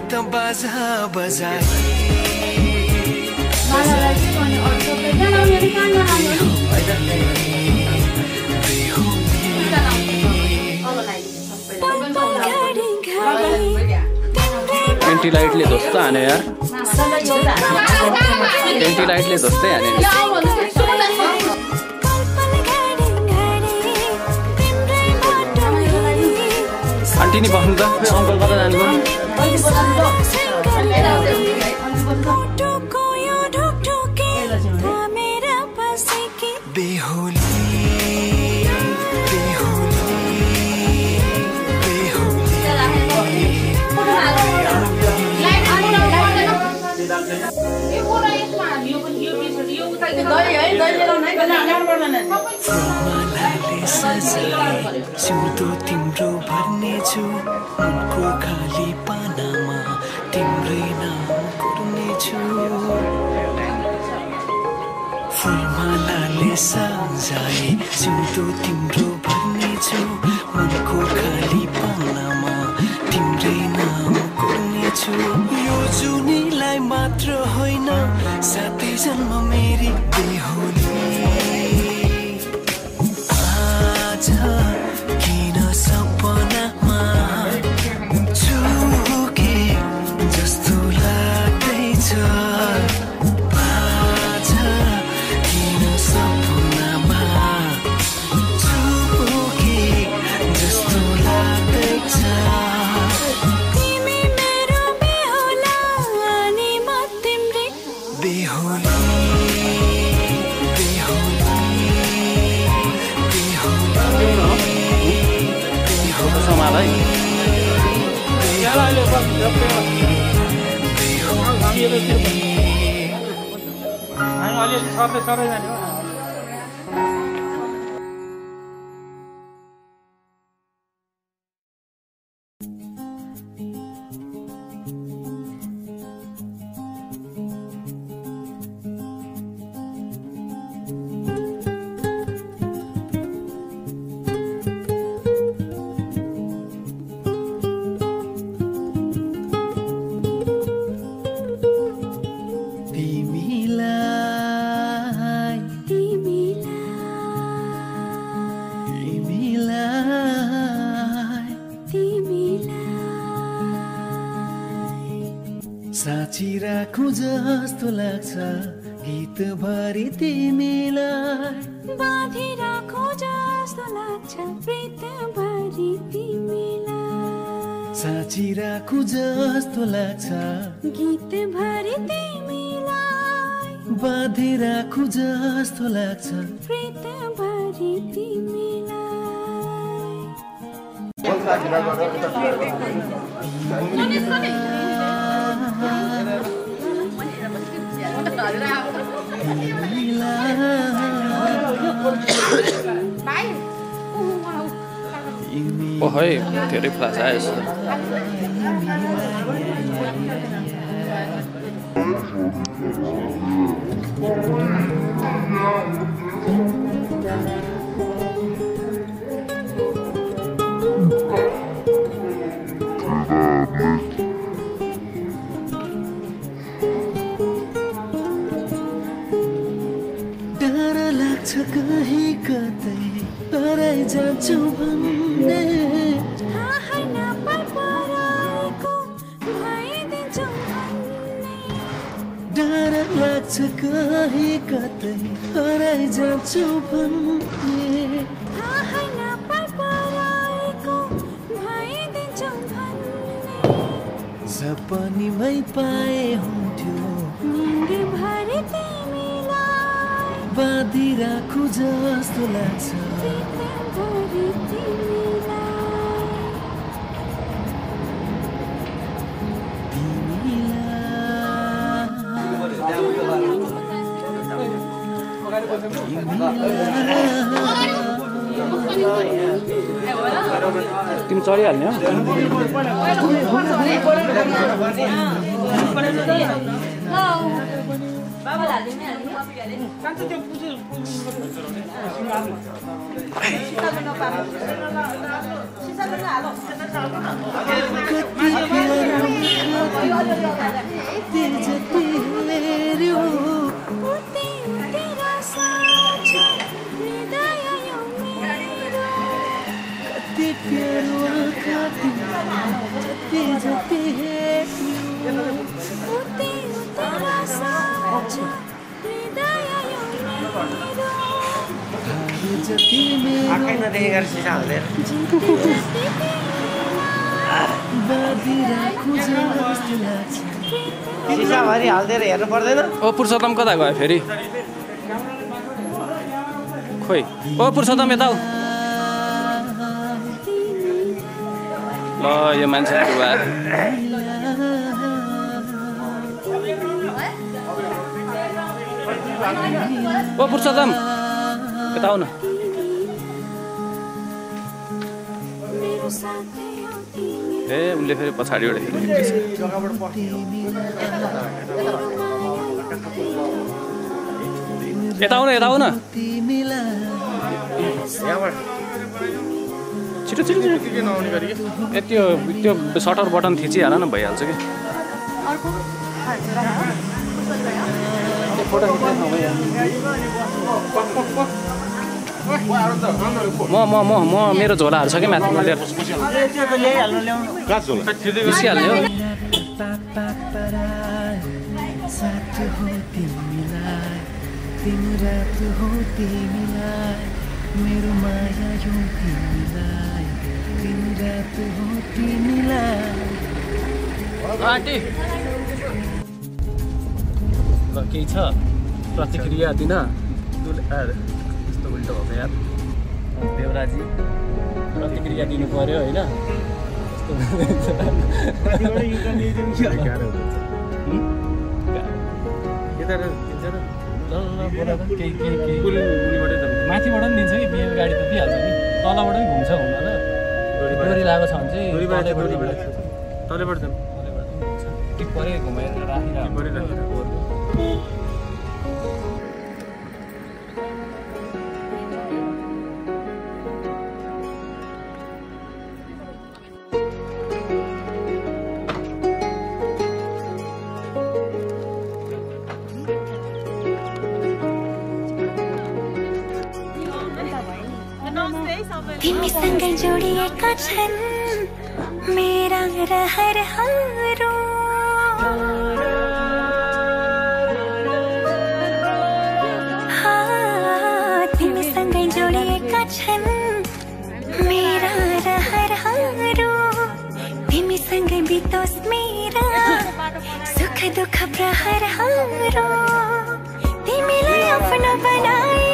त बाजा बजाए एन्टी लाइटले जस्तो हाने यार एन्टी लाइटले जस्तै हाने आन्टी नि बस्नु त अङ्कल कता जानुभयो सिउँदो तिम्रो भर्ने छु उनको खाली पानामा तिम्रै नाम कोर्ने छु फुलमालाले सजाए सिउँदो तिम्रो भर्ने छु उनको खाली पानामा तिम्रै नाम कोर्ने छु यो जुनीलाई मात्र होइन साथै जन्म मेरी बेहोली किन सपनामा चुके जस्तो लाग्दैछ किन सपनामा चुके जस्तो लाग्दैछ तिमी मेरो बेहोला अनि म तिम्रै बेहोली समालाई साँची राखु जस्तो लाग्छ गीत भरि तिमीलाई बाँधी राखु जस्तो लाग्छ प्रीत भरि तिमीलाई साँची राखु जस्तो लाग्छ गीत भरि तिमीलाई बाँधी राखु जस्तो लाग्छ प्रीत भरि तिमीलाई है धेरै फ्लास आएछ डर लाग्छ कहीँ कतै हराइ जान्छु भन्ने डर लाग्छ कहीँ कतै हराइ जान्छु भन्ने सपनीमै पाए हुन्थ्यो बाँधी राखु जस्तो लाग्छ तिमी चढिहाल्ने हो आँखै नदेखेर सिसा हाल्दैन सिसाभरि हाल्दिएर हेर्नु पर्दैन ओ पुरुषोत्तम कता गयो फेरि खोइ ओ पुरुषोत्तम यता आऊ ल यो मान्छे ओ पुरुषोत्तम यता आऊ न ए उनले फेरि पछाडिबाट यता आऊ न छिटो छिटो ए त्यो सटर बटन थिचिहाल न भइहाल्छ कि म मेरो झोलाहरू छ कि माथि बिर्सिहाल्ने हो मेरो माया यो तिमीलाई दिन रात हो तिमीलाई आन्टी ल केही छ प्रतिक्रिया दिन यस्तो उल्टो भएको यार देवराजी प्रतिक्रिया दिनु पर्यो होइन माथिबाट पनि दिन्छ कि बिहे गाडी त दिइहाल्छ नि तलबाट पनि घुम्छ हुन त डोरी लगाएको छ भने चाहिँ तलैबाट जाउँ टिप परे घुमाएर राखिरहेको तिमीसँगै जोडिएका छन् मेरा रहरहरू तिमीसँगै जोडिएका छन् मेरा रहरहरू तिमीसँगै बितोस् मेरा सुख दुःख प्रहरहरू तिमीलाई आफ्नो बनाए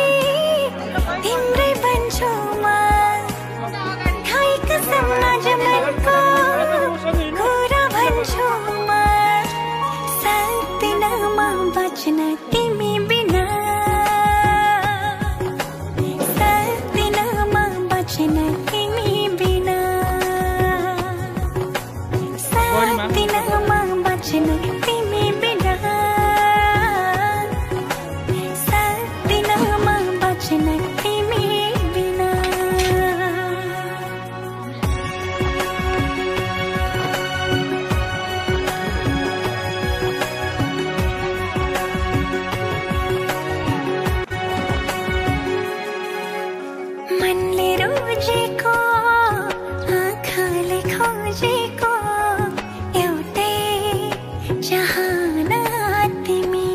तिम्रै बन्छु म कसम आज मनको कुरा भन्छु म सक्दिनमा बच्न तिमी बिना सक्दिनमा बच्न तिमी बिना सक्दिनमा बच्न तिमी बिना सक्दिनमा बच्न तिमी बिना मनले रोजेको आँखाले खोजेको एउटै चाहना तिमी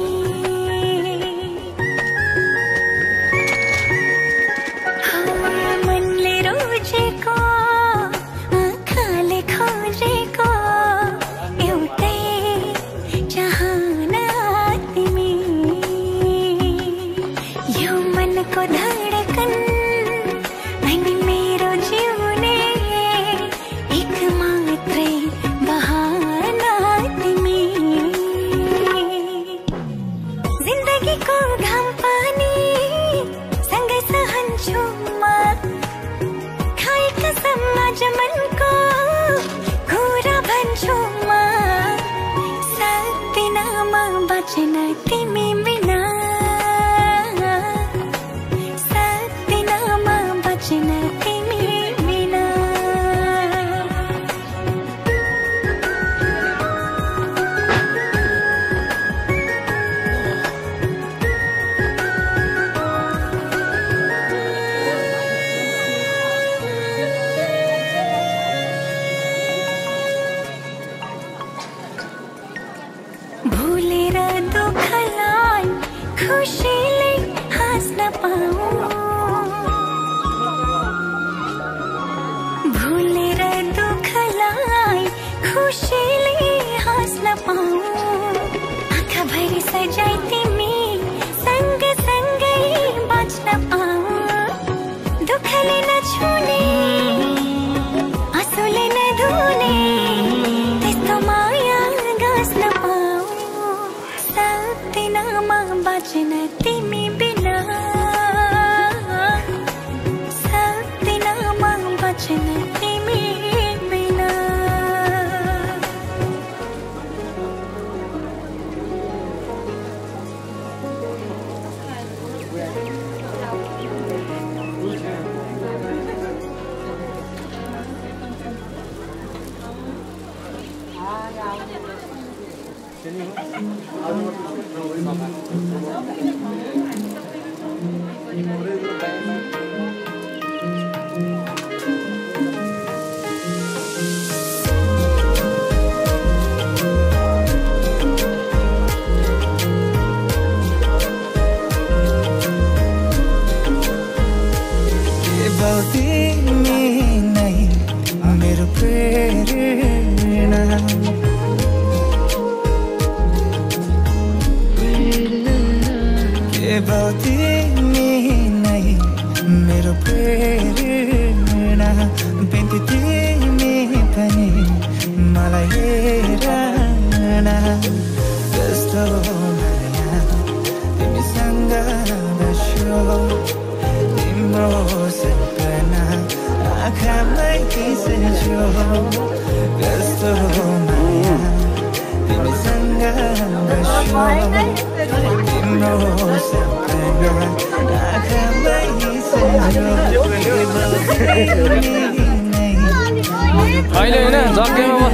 अहिले हैन जग्गामा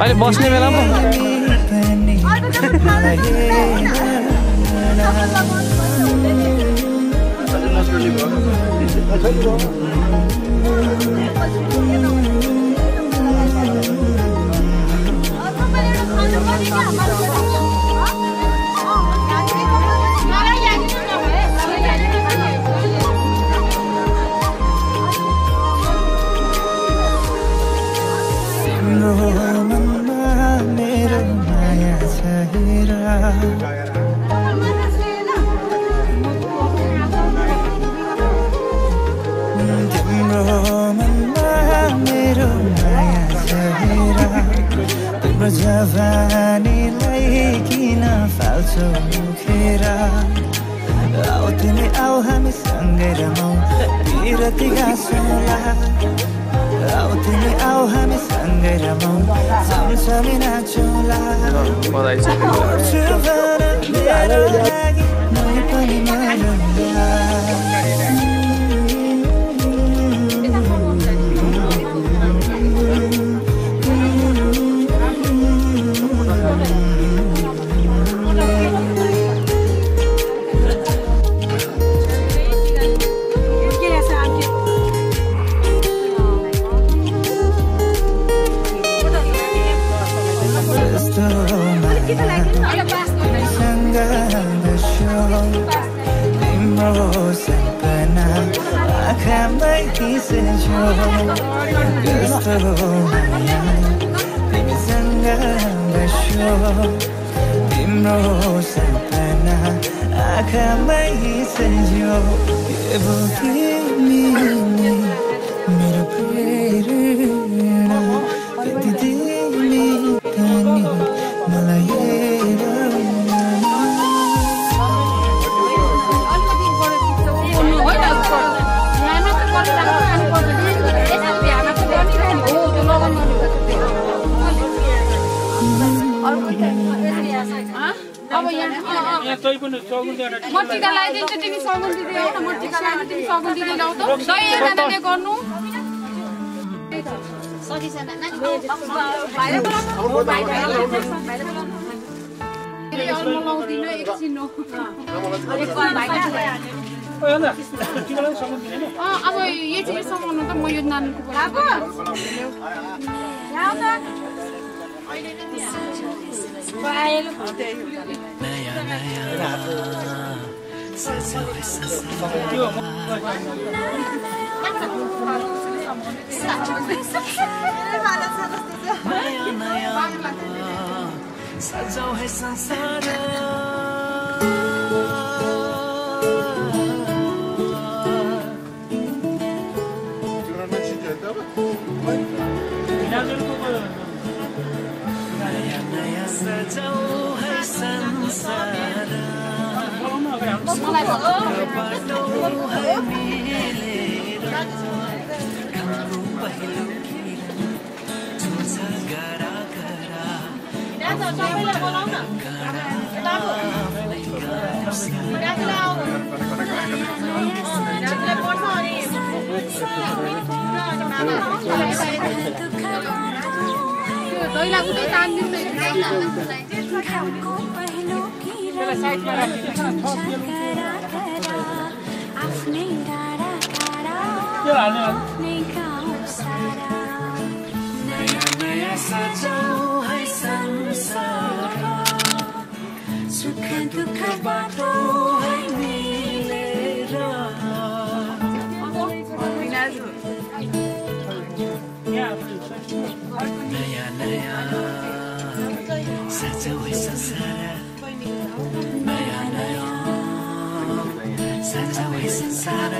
अहिले बस्ने बेलामा जवानीलाई किन फाल्छौ मुखेर आऊ तिमी आऊ हामी सँगै रमाऊ पिरती गाँसौँला आऊ तिमी आऊ हामी सँगै रमाऊ सँगसँगै नाचौँला मेरो लागि मै पनि मरौँला तिम्रो सपना आँखामै सजियो मेरो प्रेरणा कति तिमी पनि मलाई मर्टिका लगाइदिन्छ तिमी सगुन दिँदै आऊ न मर्टिका लगाइदिन्छ तिमी सगुन दिँदै ल्याऊ त दही एकाले गर्नु सकिसक्यो नानी भाइले बोलाउनु भाइले लाउँदिन एकछिन हो अब यो चाहिँ समाउनु त म यो नानीको सजाऊ है संसार सजाऊ है संसार बाटो है मिलेर हाम्रो पहिलो किरण छुन्छ गरा गरा पहिला उतै तान दिँदै सुख दुःख बाटो है मिलेर नयाँ नयाँ सजाऊ है संसार नयाँ नयाँ सजाऊ है संसार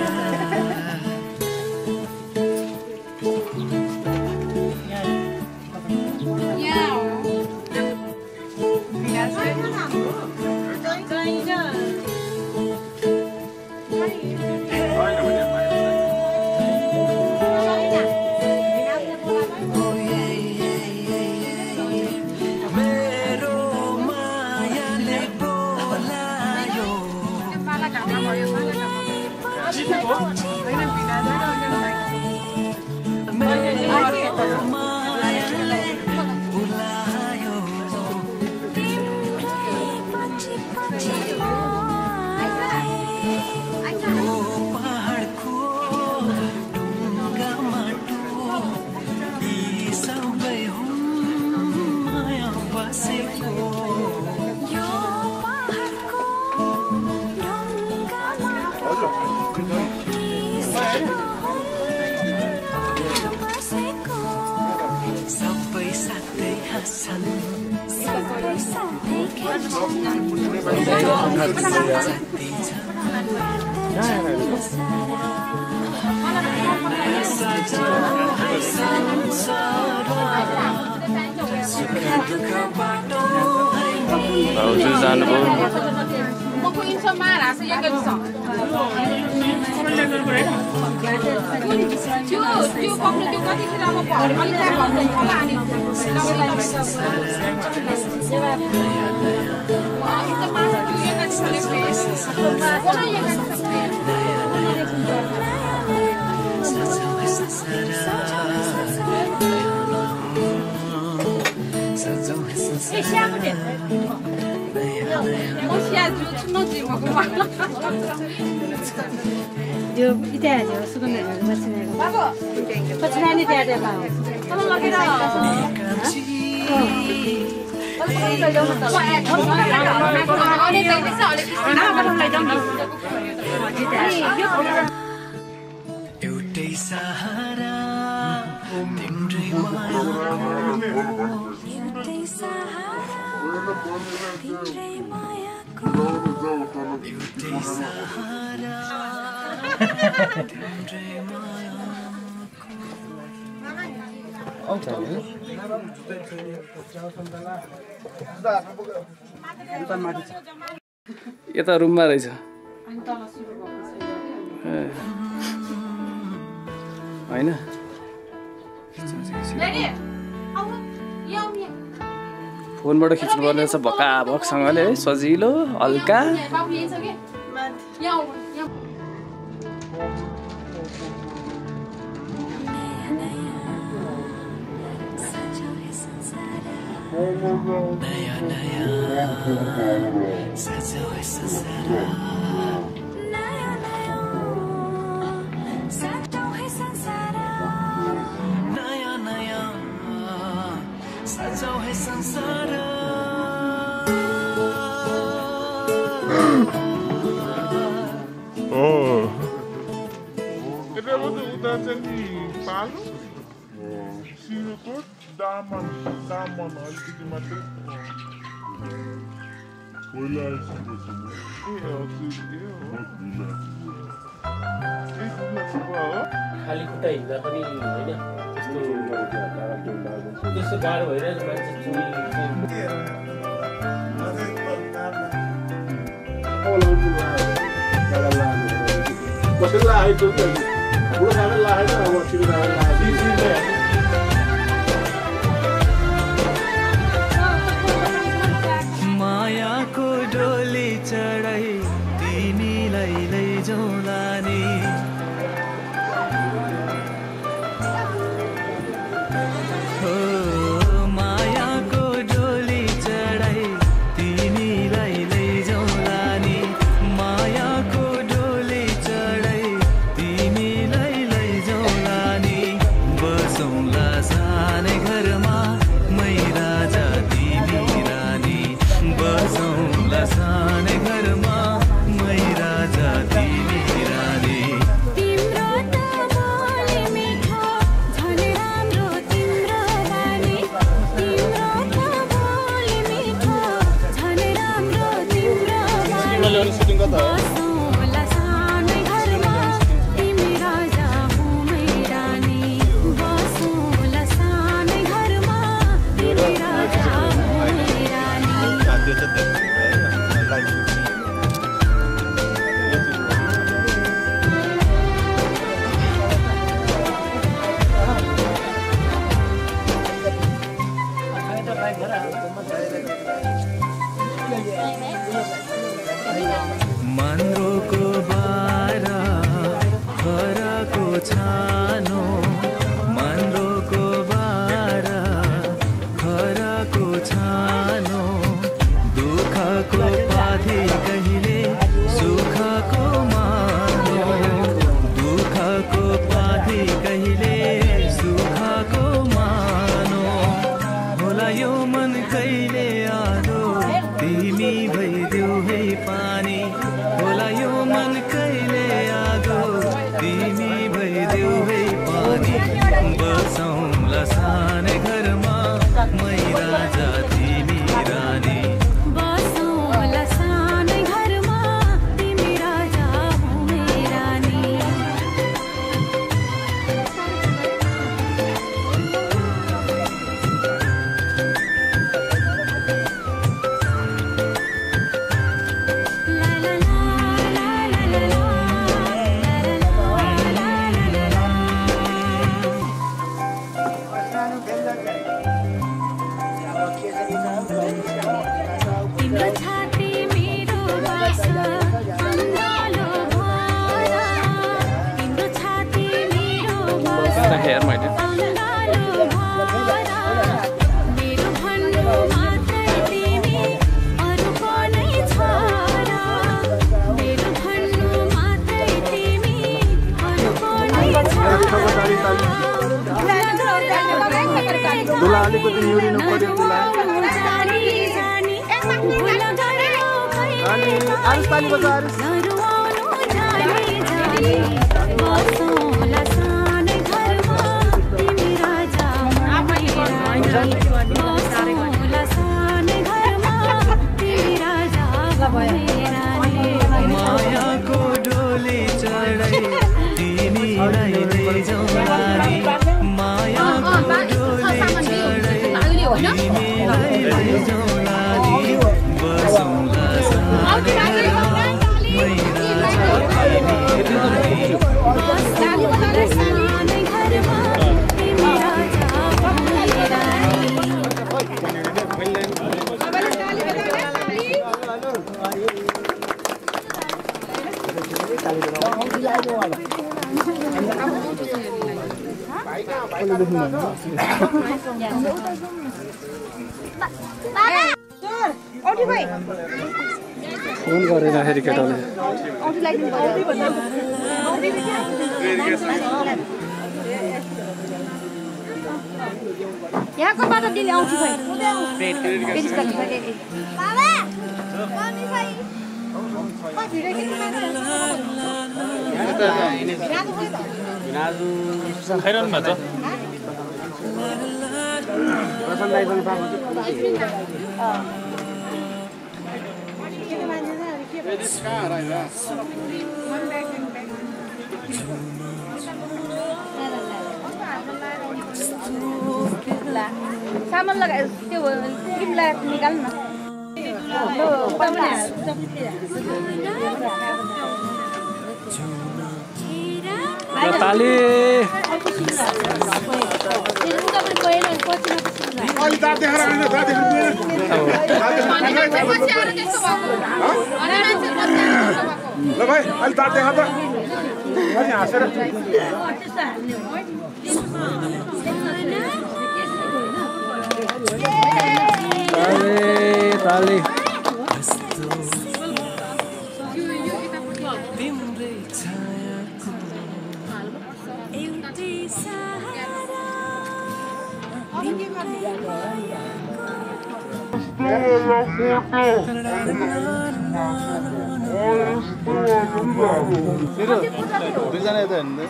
Yo, ite aja, sudah nggak masih nih. Pasti ini dia ada bang. Kalau lagi dah. एउटै सहारा तिम्रै मायाको एउटै सहारा तिम्रै यता रुममा रहेछ हैन फोनबाट खिच्नुपर्ने रहेछ भकाभकसँगले है सजिलो हल्का नयाँ नयाँ सजाऊ है संसार नयाँ नयाँ सजाऊ है संसार नयाँ नयाँ सजाऊ है संसार Daman अलिकति मात्रै खाली खुट्टा हिँड्दा पनि होइन त्यस्तो गाह्रो भइरहेको मायाको डोली चढाई तिमीलाई लैजाउँला नि हो माया छानो मनरोको बारा खराको छानो दुःखको पाथी कहिले सुखको मानो दुःखको पाथी कहिले सुखको मानो होला यो मन कहिले आलो तिमी भइदेऊ है पानी होला यो मन कहिले आगो तिमी भइदेऊ है पानी बसौँला सानै घरमा मै राजा तिमी रानी बसौँला सानै घरमा तिमी राजा मै रानी तिम्रो छाती मेरो बासा अङ्गालो भरा तिम्रो छाती मेरो बासा अङ्गालो भरा मेरो भन्नु मात्रै तिमी अरूको नै छोरा मेरो भन्नु मात्रै तिमी अरूको नै छोरा दुला अलिकति निहुरिनु पर्यो दुला ताली बजा बसौँला सानै घरमा तिमी राजा मै रानी बसौँला सानै घरमा तिमी राजा मै रानी मायाको डोली चढाइ तिमीलाई लैजाउँ रानी मायाको डोली चढाइ तिमीलाई लैजाउँ रानी बसौँला सानै घरमा मै राजा तिमी रानी बसौँला सानै घरमा तिमी राजा मै रानी फोन गरेर फेरि केटाले यहाँको बाटो दिने आउँछु भाइ खाइरहनु भएको सामान लगाए त्यो क्रिम लगाएर निकाल्नु न ताली अलि दाँत देखाएर आउनु दाँत ल भाइ अलि दाँत देखा त अलि हाँसेर ताली दुईजना यता हेर्नु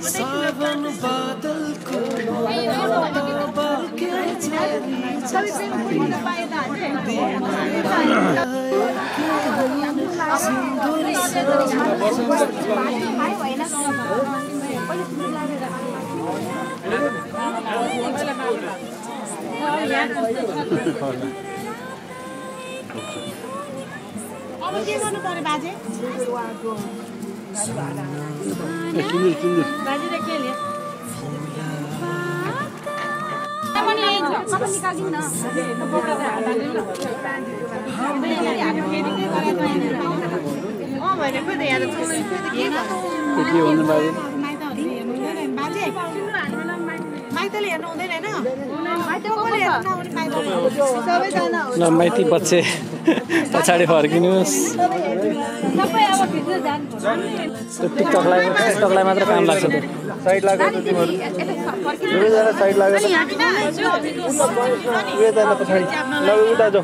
सावन बादलको अब के गर्नु पर्यो बाजे बाजे के ले सबै निकाल्दिनु न के भन्नु बाजे माइतले हेर्नु हुँदैन हैन ल माइती बच्चे पछाडि फर्किनुहोस् टिकटकलाई मात्र काम लाग्छ त साइड लाग्यो त तिमीहरू दुवैजना साइड लाग्यो त पछाडि ल उता जाऊ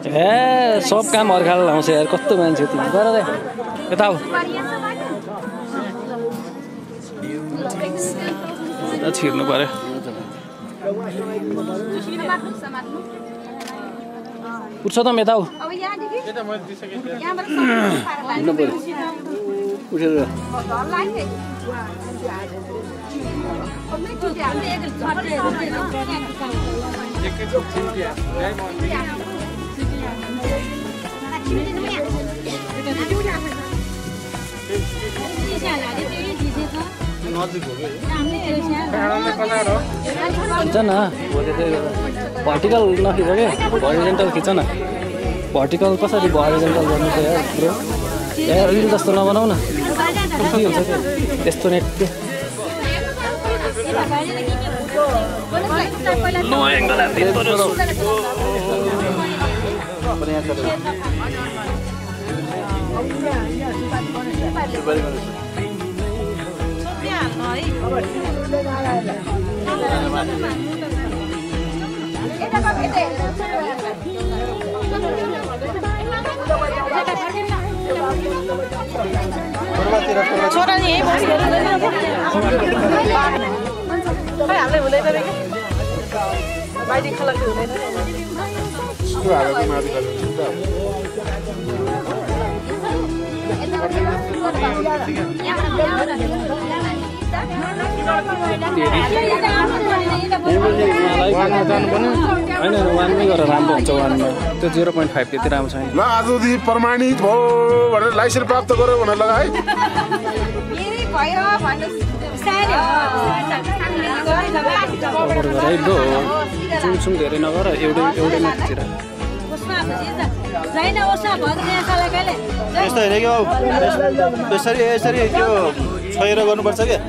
ए सब काम अर्काले लाउँछ यार कस्तो मान्छे तिमी गर रे यता आऊ छिर्नु पर्यो पुरुषोत्तम यता आऊ उठेर हुन्छ न भर्टिकल नखिच क्या हरिजेन्टल खिच न भर्टिकल कसरी हरिजेन्टल गर्नु त यार ब्रो यार रिल जस्तो नबनाऊ न के हुन्छ क्या त्यस्तो नेट छोरा नि यही बसेर खै हामीलाई हुँदैन रे के बाइडिङ खलक हुँदैन होइन वानमै गरेर राम्रो हुन्छ वानमा त्यो 0.5 त्यति राम्रो छैन ल आजदेखि प्रमाणित भयो भनेर लाइसेन्स प्राप्त गऱ्यो भनेर लगाए सुम धेरै नगर एउटै नै खिचेर यस्तो होइन कि यसरी यसरी त्यो छोएर गर्नुपर्छ क्या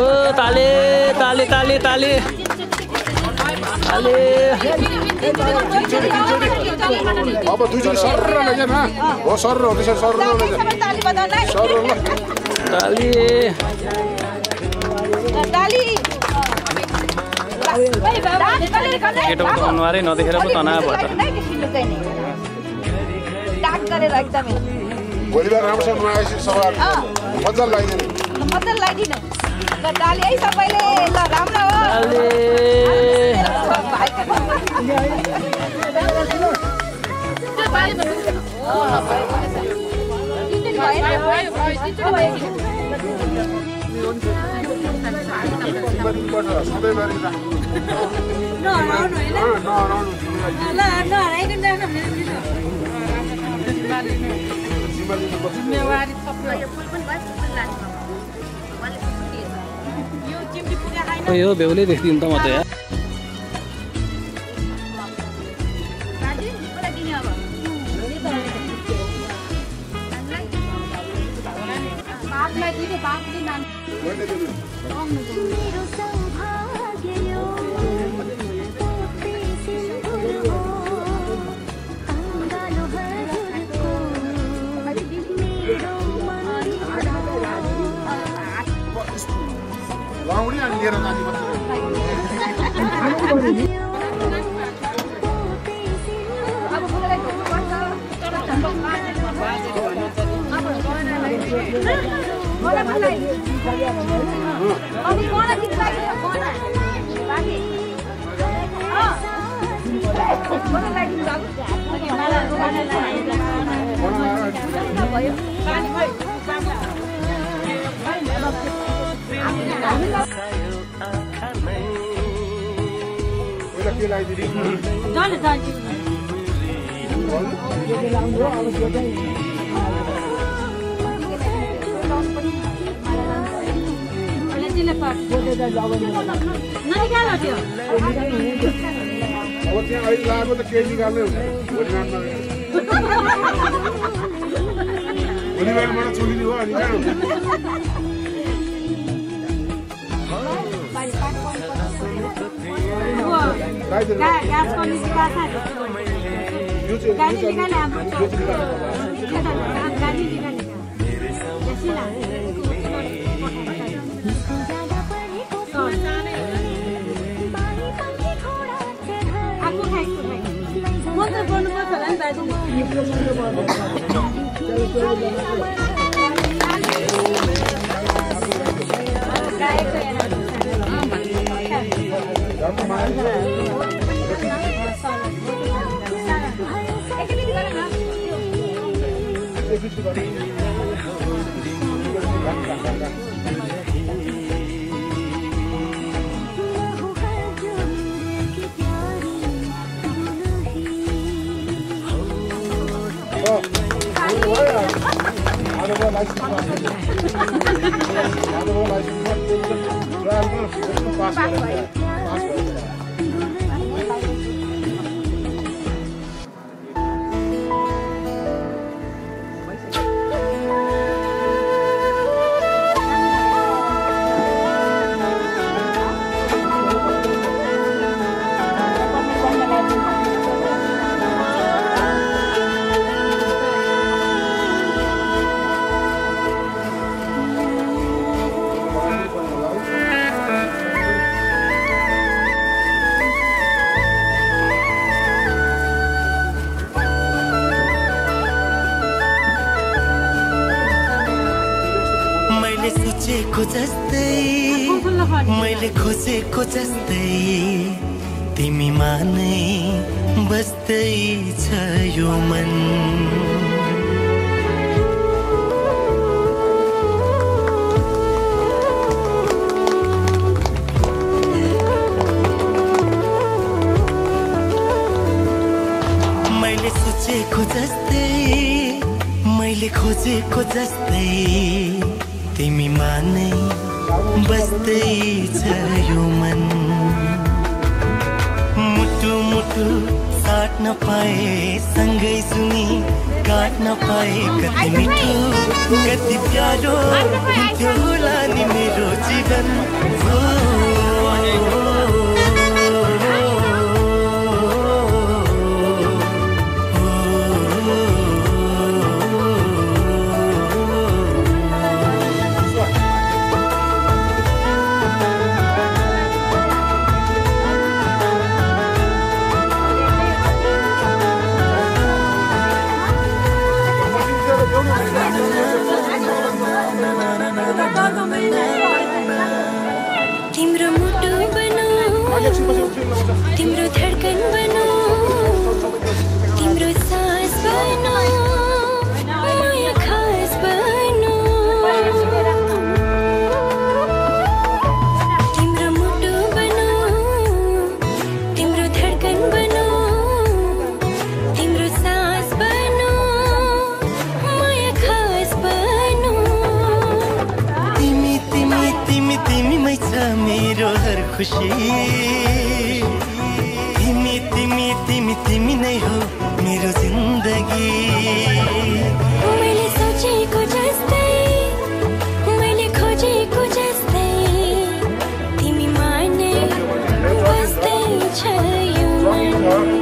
ओ ताले ताले ताले ताले ताले अब दुईचोटि सर्र लैजा न हो सर्र हो त्यसरी सर्र लैजा सर्र ल ताली केटोको त अनुहारै नदेखेर पो तनाव भयो त भोलिबार राम्रोसँग नआएपछि सभा मजा लगाइदिनु ल डाली है सबैले ल राम्रो हो यो बेहुलै देख्दिन त म त यार लाउडी अनि लिएर जाने मात्र अहिले पाठ ननिकाल त्यो अब त्यहाँ अहिले लागेको त केही निकाल्नै हुन्छ भोलि नाममा भोलि बिहानबाट चुलिने हो अनि कहाँ हुन्छ मैले खोजेको जस्तै तिमीमा नै बस्दै छ यो मन मैले सोचेको जस्तै मैले खोजेको जस्तै तिमीमा नै बस्दै छ यो मन मुटु मुटु साट्न पाए सँगै सुनि काट्न पाए कति मिठो कति प्यारो हुन्थ्यो होला नि मेरो जीवन तिम्रो मुटु बनो तिम्रो धडकन बनो तिम्रो सास बनो माया खास बनो तिम्रो मुटु बनो तिम्रो धडकन बनो तिम्रो सास बनो माया खास बनो तिमी तिमी तिमी तिमीमै छ मेरो हर खुसी तिमी तिमी तिमी तिमी नै हो मेरो जिन्दगी मैले सोचेको जस्तै मैले खोजेको जस्तै तिमीमा नै बस्दै छ यो मन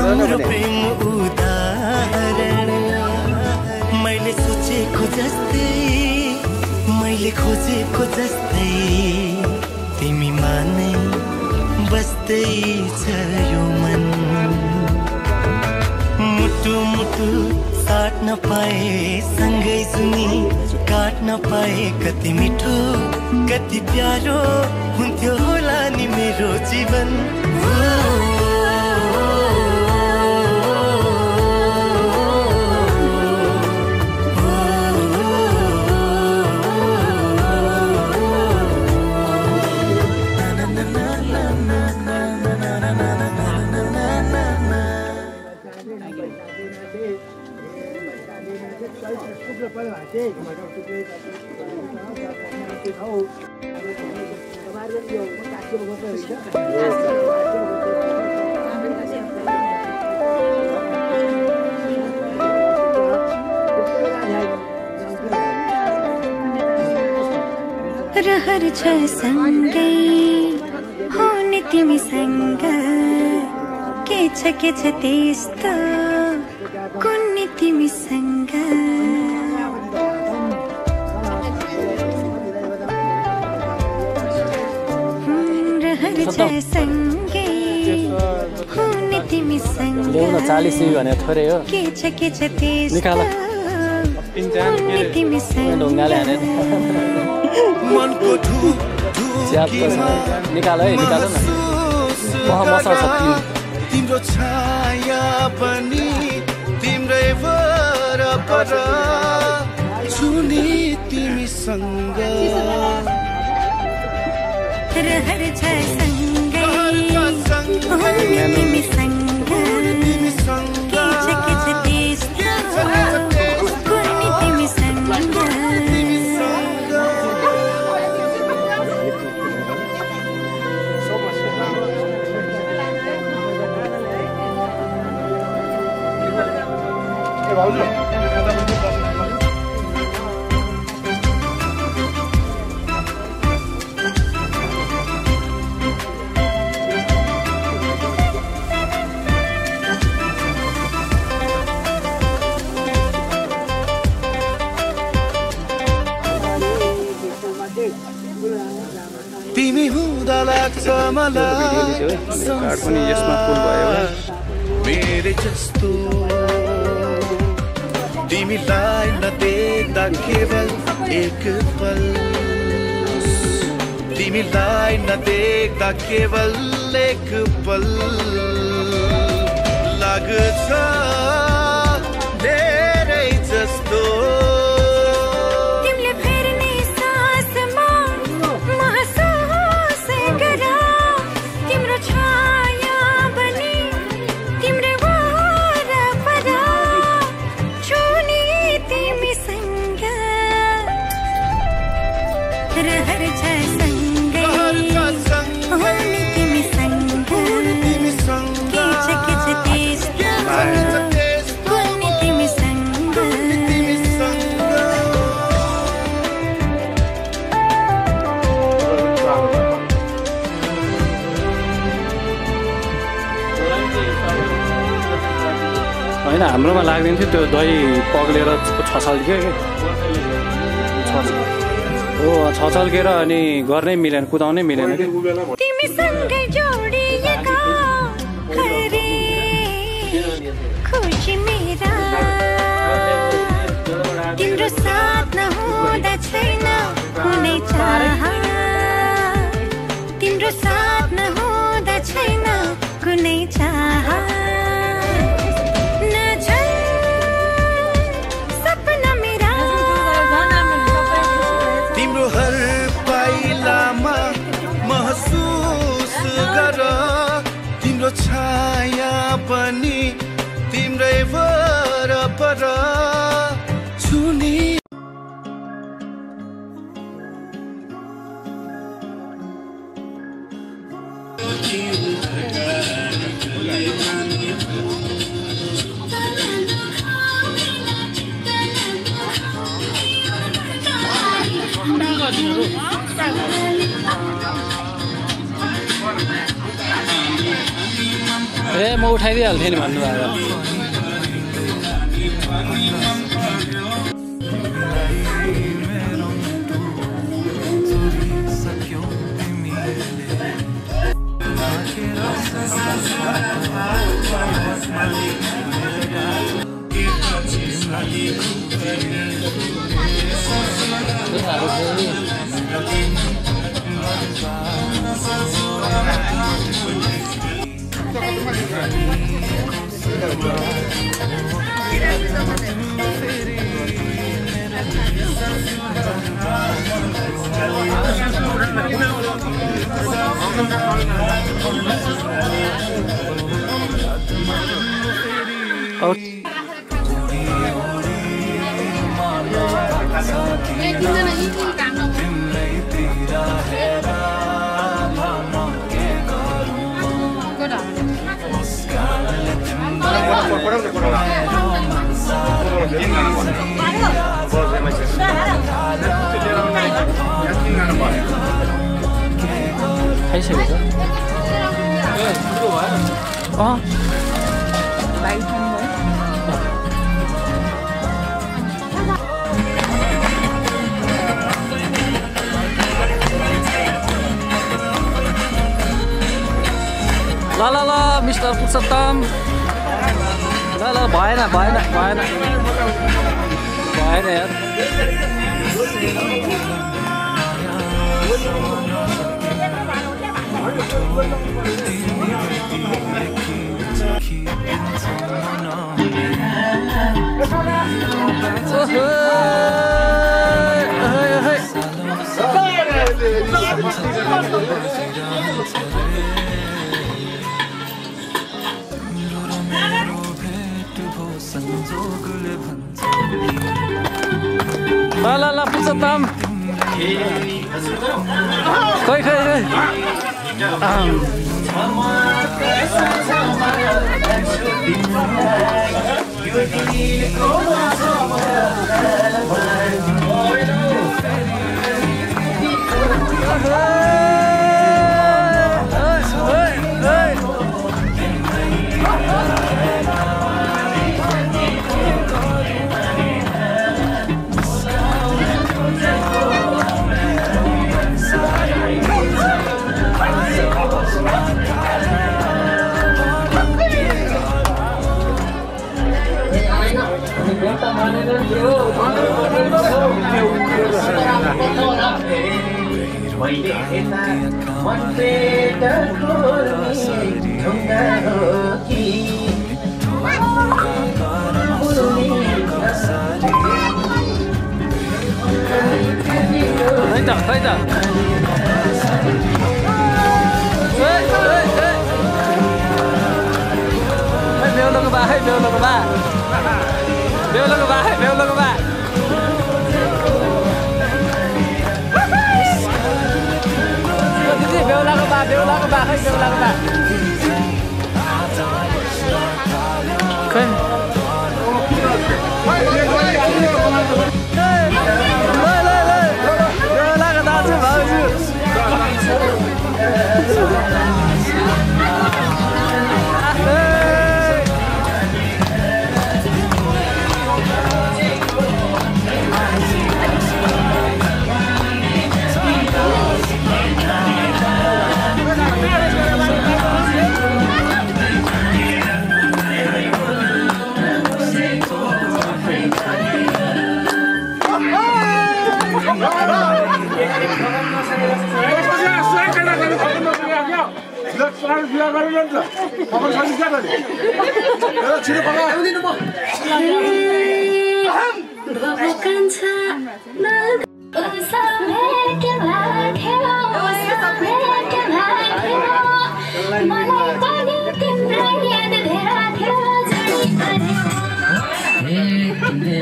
हाम्रो प्रेम उदाहरण मैले सोचेको जस्तै मैले खोजेको जस्तै तिमीमा नै बस्दै छ यो मन मुटु मुटु साट्न पाए सँगै सुनि काट्न पाए कति मिठो कति प्यारो हुन्थ्यो होला नि मेरो जीवन रहर छ सँगै हो नि तिमीसँग के छ त्यस्तो कुन्नी तिमीसँग रहर छ सँगै हो नि तिमीसँग ल्याउन 40 भने थोरै हो के छ त्यस्तो निकाल तिमीसँग ढुङ्गाले हाने मनको निकाल है निकाल न मसा छ तिम्रो छाया पनि तिम्रै वरपर छुनी तिमीसँग रहर छ सँगै हो नि तिमीसँग के छ त्यस्तो कुन्नी तिमीसँग तिमी हुँदा लाग्छ मलाई मेरे जस्तो तिमीलाई नदेख्दा केवल एक पल तिमीलाई नदेख्दा केवल एक पल लाग्छ धेरै जस्तो होइन हाम्रोमा लाग्दिन्थ्यो त्यो दही पग्लेर छचल्क्यो हो छचल्केर अनि गर्नै मिलेन कुदाउनै मिलेन कि तिमीसँगै जोडिएका हरे खुसी मेरा तिम्रो साथ नहुँदा छैन कुनै चाह तिम्रो साथ नहुँदा छैन कुनै चाह हर पाइलामा महसुस गर तिम्रो छाया पनि तिम्रै वरपर छुनी ए म उठाइदिइहाल्थेँ नि भन्नुभयो। खाइसकेको छ? ल ल ल मिस्टर पुरुषोत्तम, ल ल भएन भएन भएन भएन यार। ल ल ल पुरुषोत्तम खै खै खै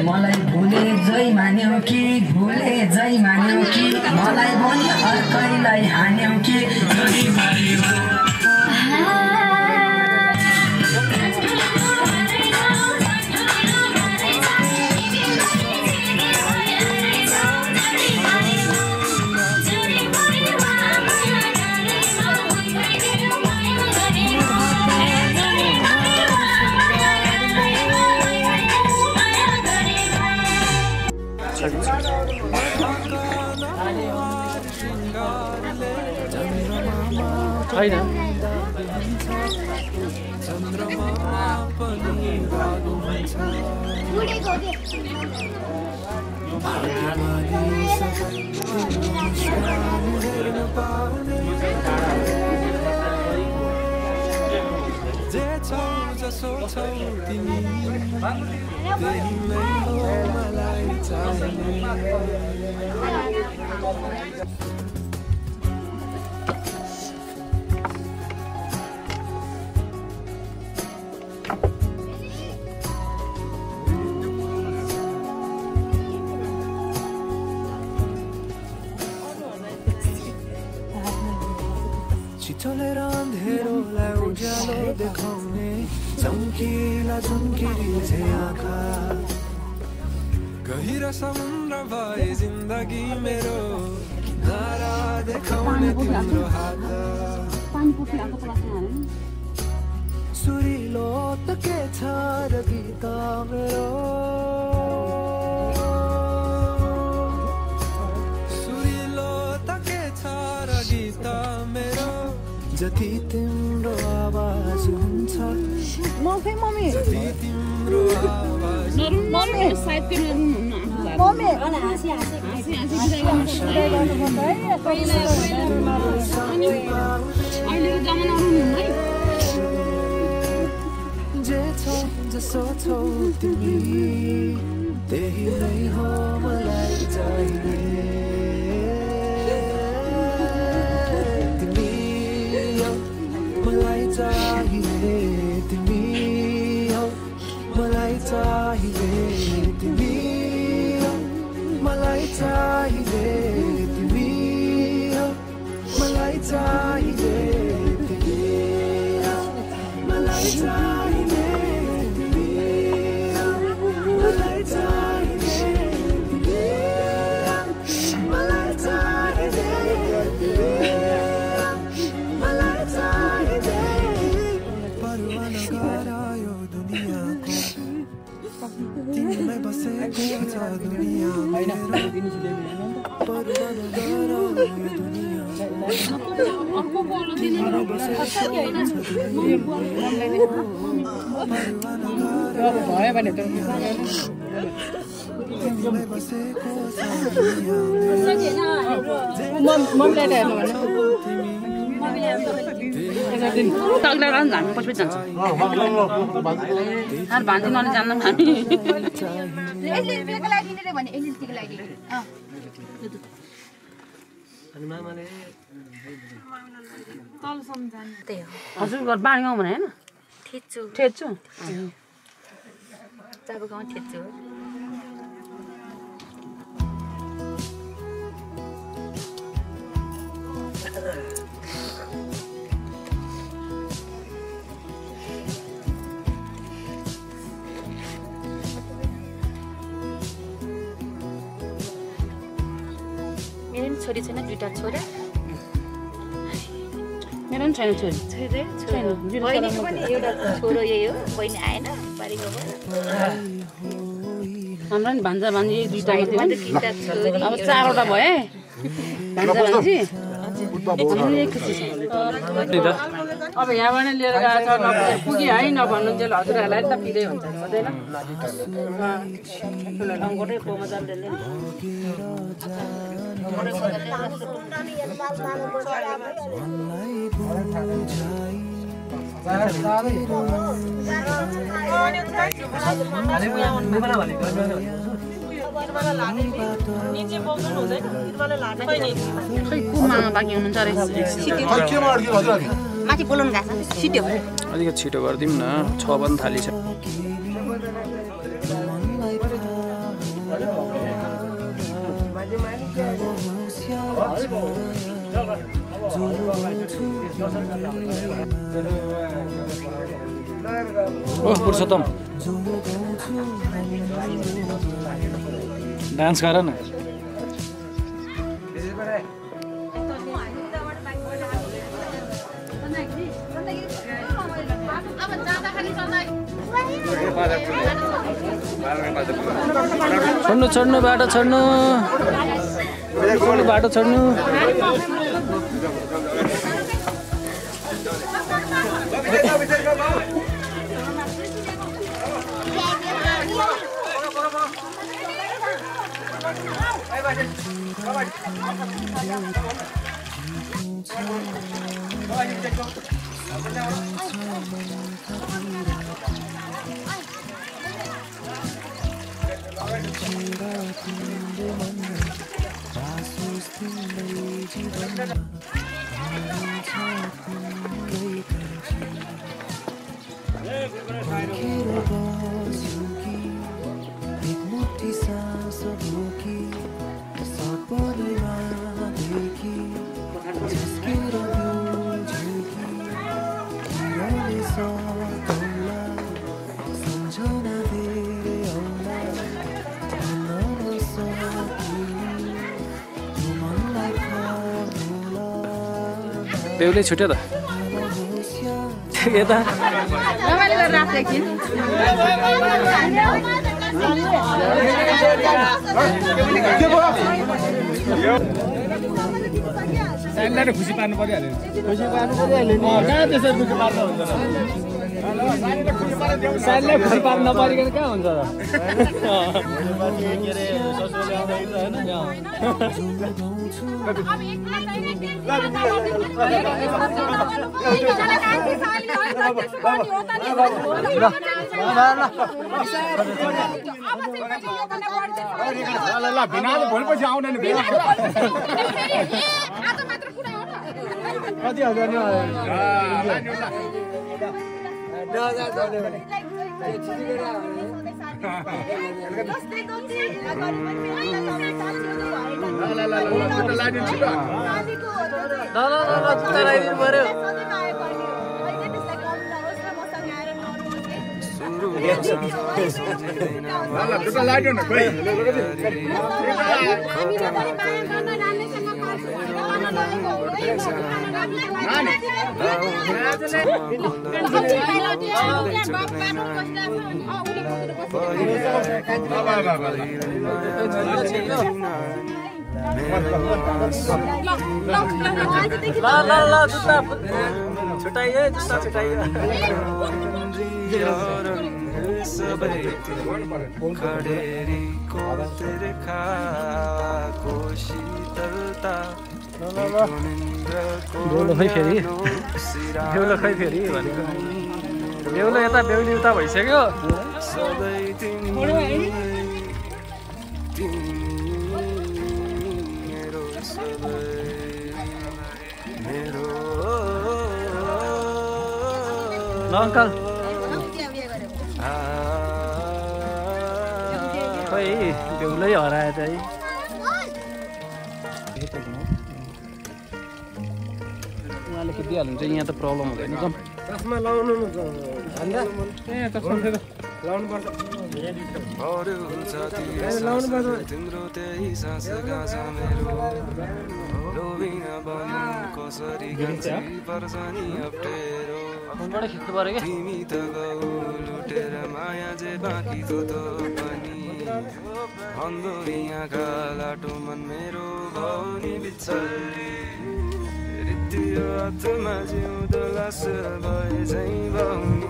मलाई भुले जै मान्यौ कि भुले जै मान्यौ कि मलाई पनि अर्कैलाई हान्यौ कि होइन चलेर अँधेरोलाई उज्यालो देखाउने चम्किला चम्किरी छे आँखा गहिरो समुद्र भए जिन्दगी मेरो किनारा देखाउने तिम्रो हात सुरिलो त के छ र गीत मेरो सुरिलो त के छ र गीत मेरो जति तिम्रो आवाज हुन्छ जति तिम्रो आवाज जे छौ जसो छौ तिमी त्यही नै हो मलाई चाहिने मलाई चाहिए तिमी हो मलाई चाहिए तिमी हो मलाई चाहिए तिमी हो मलाई चाहिए तिमी हो मलाई चाहिए तिमी हो मलाई चाहिए तिमी हो मलाई चाहिए तिमीलाई बसेको छ दुनिया भयो भने त मम्मीलाई हेर्नु तग्लेर हामी पछि जान्छ भान्जी नले जान्दैनौँ हामी हजुर घर बाँडी गाउँ भने होइन ठेच्छु चाबो गाउँ ठेच्छु छोरी छैन दुईटा छोरा मेरो पनि छैन छोरी बहिनीको पनि एउटा छोरो यही हो बहिनी आएन हाम्रो पनि भान्जा भान्जी दुईटा अब चारवटा भए भान्जा भान्जी अब यहाँबाट लिएर गएको छ पुगी है नभन्नु जेल हजुरहरूलाई त पिँदै हुन्छ हुँदैन लङ्गोटै पोमा जान्दैन बाँकी हुनुहुन्छ माथि बोलाउनु गएको छ छिटो अलिकति छिटो गरिदिउँ न 6 बज्न थाली छ ओ पुरुषोत्तम डान्स गर न छोड्नु छोड्नु बाटो छोड्नु बाटो छोड्नु बेहुली छुट्यो त यता रमाइलो गरेर राख्छ एकछिन साइडलाई खुसी पार्नु परिहाल्यो खुसी पार्नु परिहाल्यो नि कहाँ त्यसरी खुसी पार्नु हुन्छ साइडलाई खुसी पार्नु नपरिकन कहाँ हुन्छ र ल भिना त भोलिपछि आउने नि भिना कति हजार नि बेहुलो खै फेरि भनेको बेहुलो यता बेहुली उता भइसक्यो ल अङ्कल खै बेहुलै हरायो त है उहाँले के दिइहाल्नुहुन्छ यहाँ त प्रब्लम हुँदैन कम चस्मा लाउनु खिच्नु पर्यो क्या हातमा जिउँदो लास भए झै बाउनी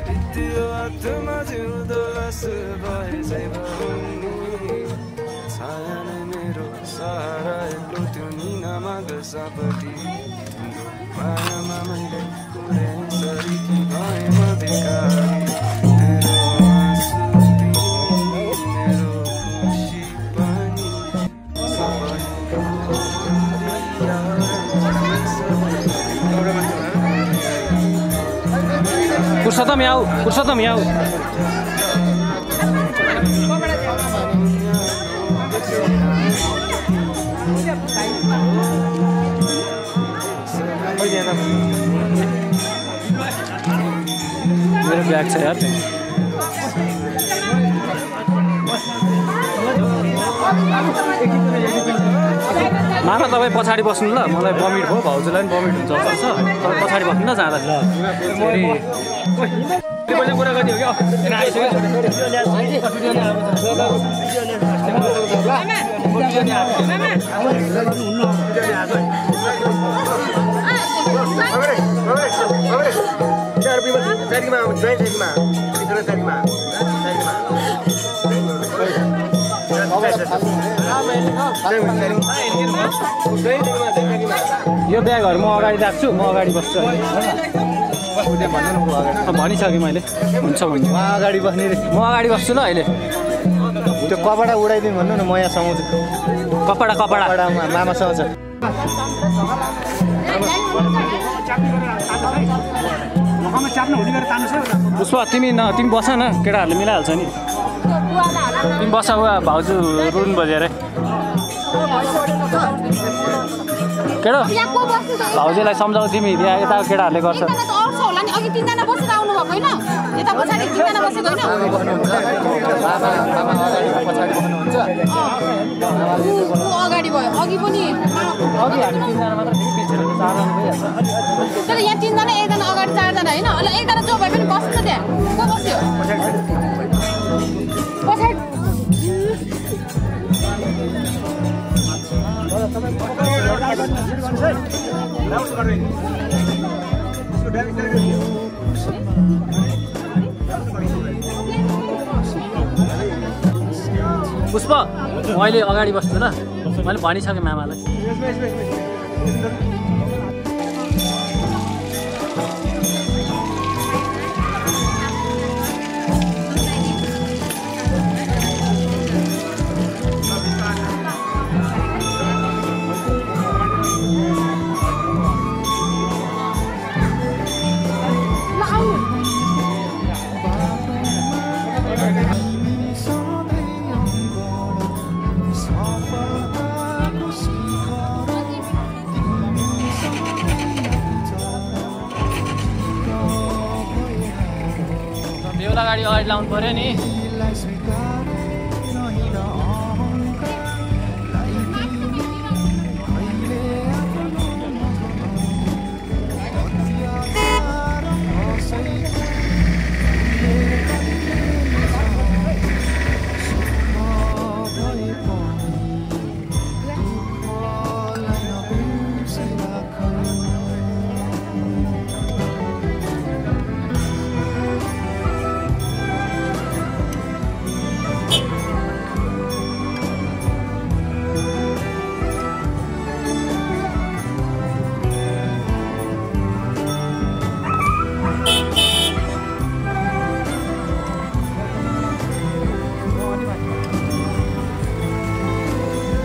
रित्तियो हातमा जिउँदो लास भए झै बाउनी छाया नै मेरो सहारा एक्लो त्यो निनामा गसापट्टि तिम्रो मायामा मैले कुरे सरी भए म बेकारी मेरो आँसु तिमी मेरो खुसी पनि सबै पुरुषोत्तम यहाँ मेरो ब्याग छ यार मामा तपाईँ पछाडि बस्नु ल मलाई भमिट भयो भाउजूलाई पनि भमिट हुन्छ जस्तो छ तपाईँ पछाडि बस्नु न जाँदा कुरा गर्ने हो क्या यो ब्यागहरू म अगाडि राख्छु म अगाडि बस्छु भनिसकेँ मैले हुन्छ भन्नु म अगाडि बस्ने रे म अगाडि बस्छु ल अहिले त्यो कपडा उडाइदिनु भन्नु न म यहाँ समाउँछु कपडा मामासँग छ पुष्पा तिमी बस न केटाहरूले मिलाइहाल्छ नि तिमी बस भाउजू रुन बजेर केटो भाउजूलाई सम्झाउ तिमी यहाँ यता केटाहरूले गर्छ अघि तीनजना बसेर आउनु भएको होइन यता पछाडि तीनजना बसेको होइन अगाडि भयो अघि पनि तर यहाँ तीनजना एकजना अगाडि चारजना होइन अहिले एकजना जो भए पनि बस्छ त्यहाँ को बस्यो पछाडि पुष्प म अहिले अगाडि बस्छु ल मैले भनिसकेँ मामालाई अगाडि लाउनु पर्यो नि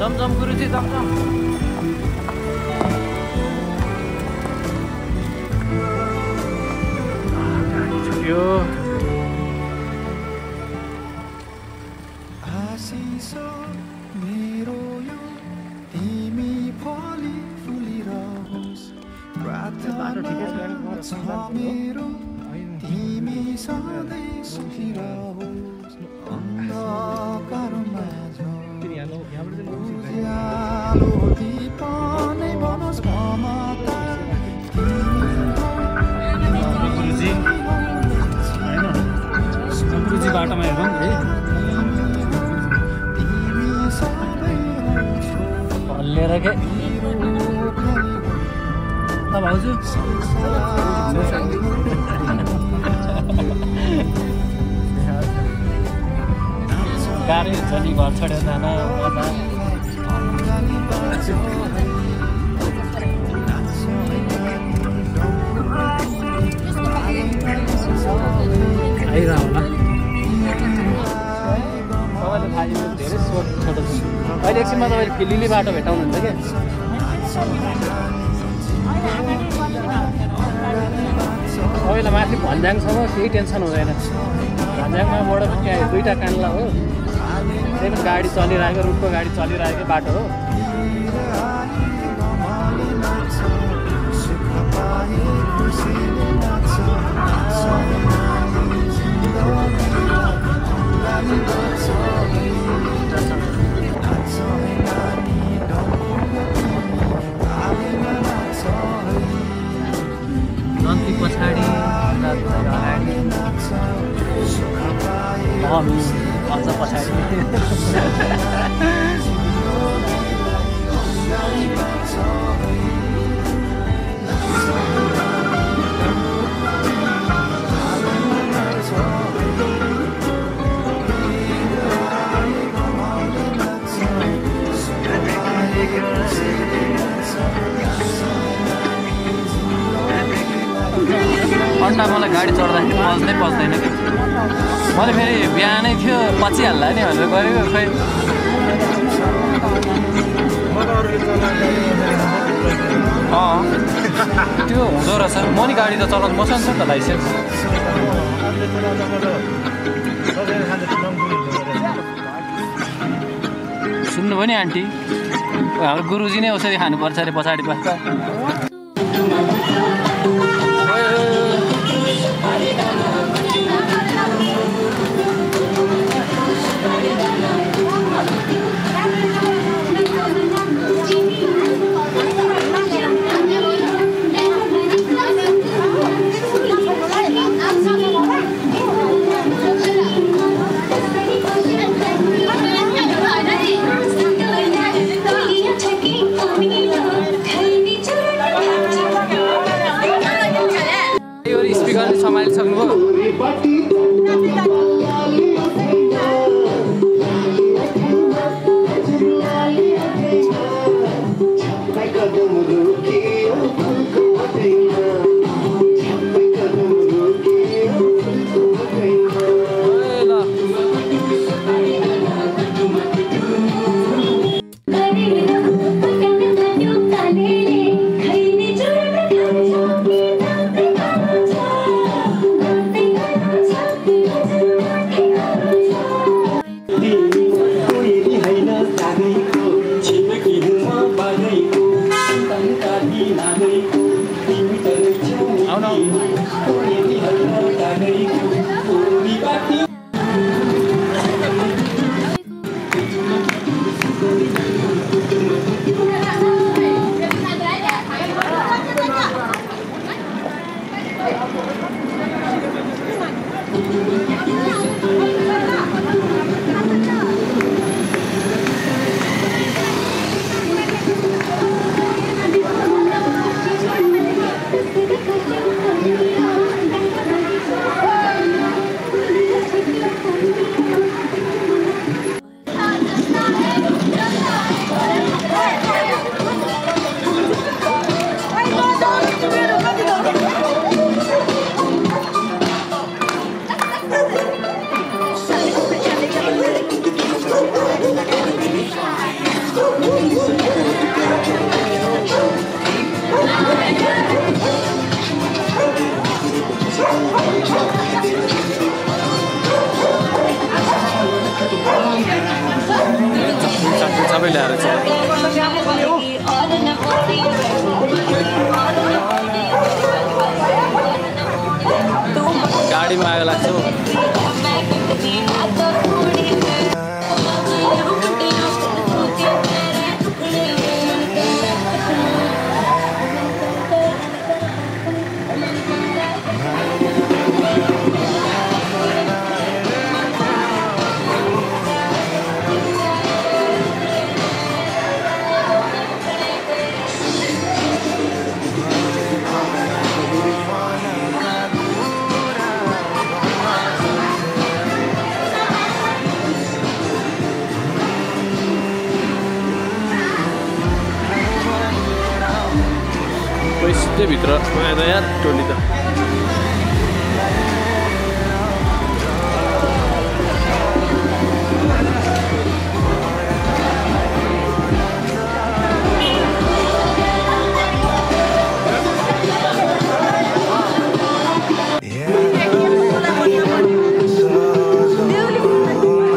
जमजम गुरुजी जमजम छुट्यो मेरो यो तिमी फली फुलिरहोस् प्रार्थना छ मेरो तिमी सधैँ सुखिरहोस् अन्धकारमा उज्यालो दीप नै बनोस् ममता गुरुजी बाटोमा हेरौँ है हल्लिएर के भाउजू गाह्रो हुन्छ नि घर छोडेर जान आइरह होला तपाईँले थाहा धेरै छोटो छ अहिले एकछिनमा तपाईँले फिलिली बाटो भेटाउनुहुन्छ क्या तपाईँलाई माथि भन्ज्याङसम्म केही टेन्सन हुँदैन भन्ज्याङमाबाट त्यहाँ दुईवटा कान्ला हो त्यही पनि गाडी चलिरहेको रुटको गाडी चलिरहेको बाटो हो नन्दी पछाडि अगाडि अझ पछाडि पच्दै पच्दैन कि मैले फेरि बिहानै थियो पचिहाल्ला नि भनेर गरेको खै त्यो हुँदो रहेछ म नि गाडी त चलाउनु मसँग छ त लाइसेन्स सुन्नुभयो नि आन्टी हाम्रो गुरुजी नै उसरी खानुपर्छ अरे पछाडि बस्दा स्पिकर सम्हालिसक्नुभयो सबै ल्याएर छ गाडीमा आगो लाग्छ भित्र यार टोली त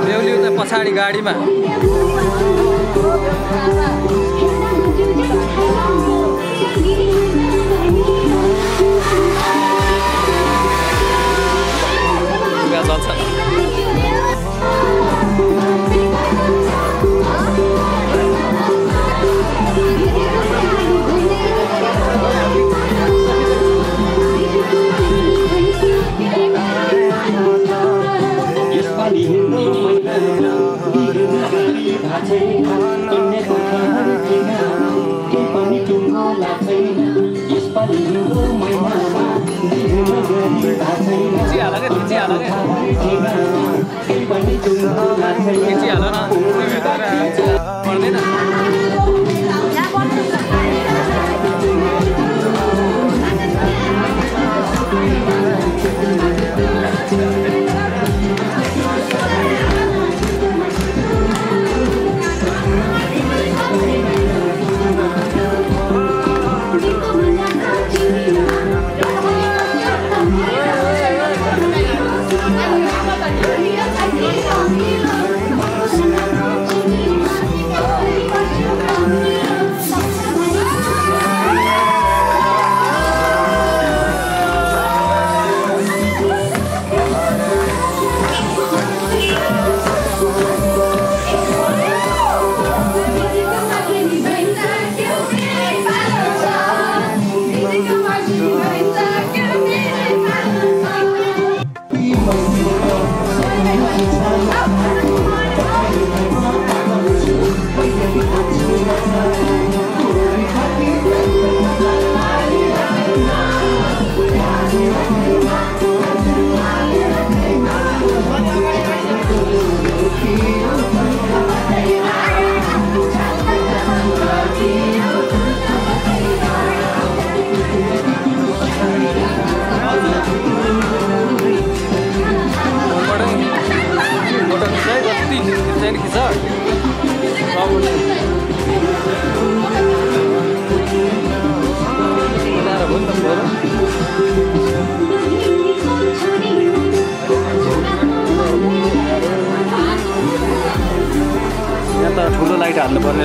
देउली त पछाडि गाडीमा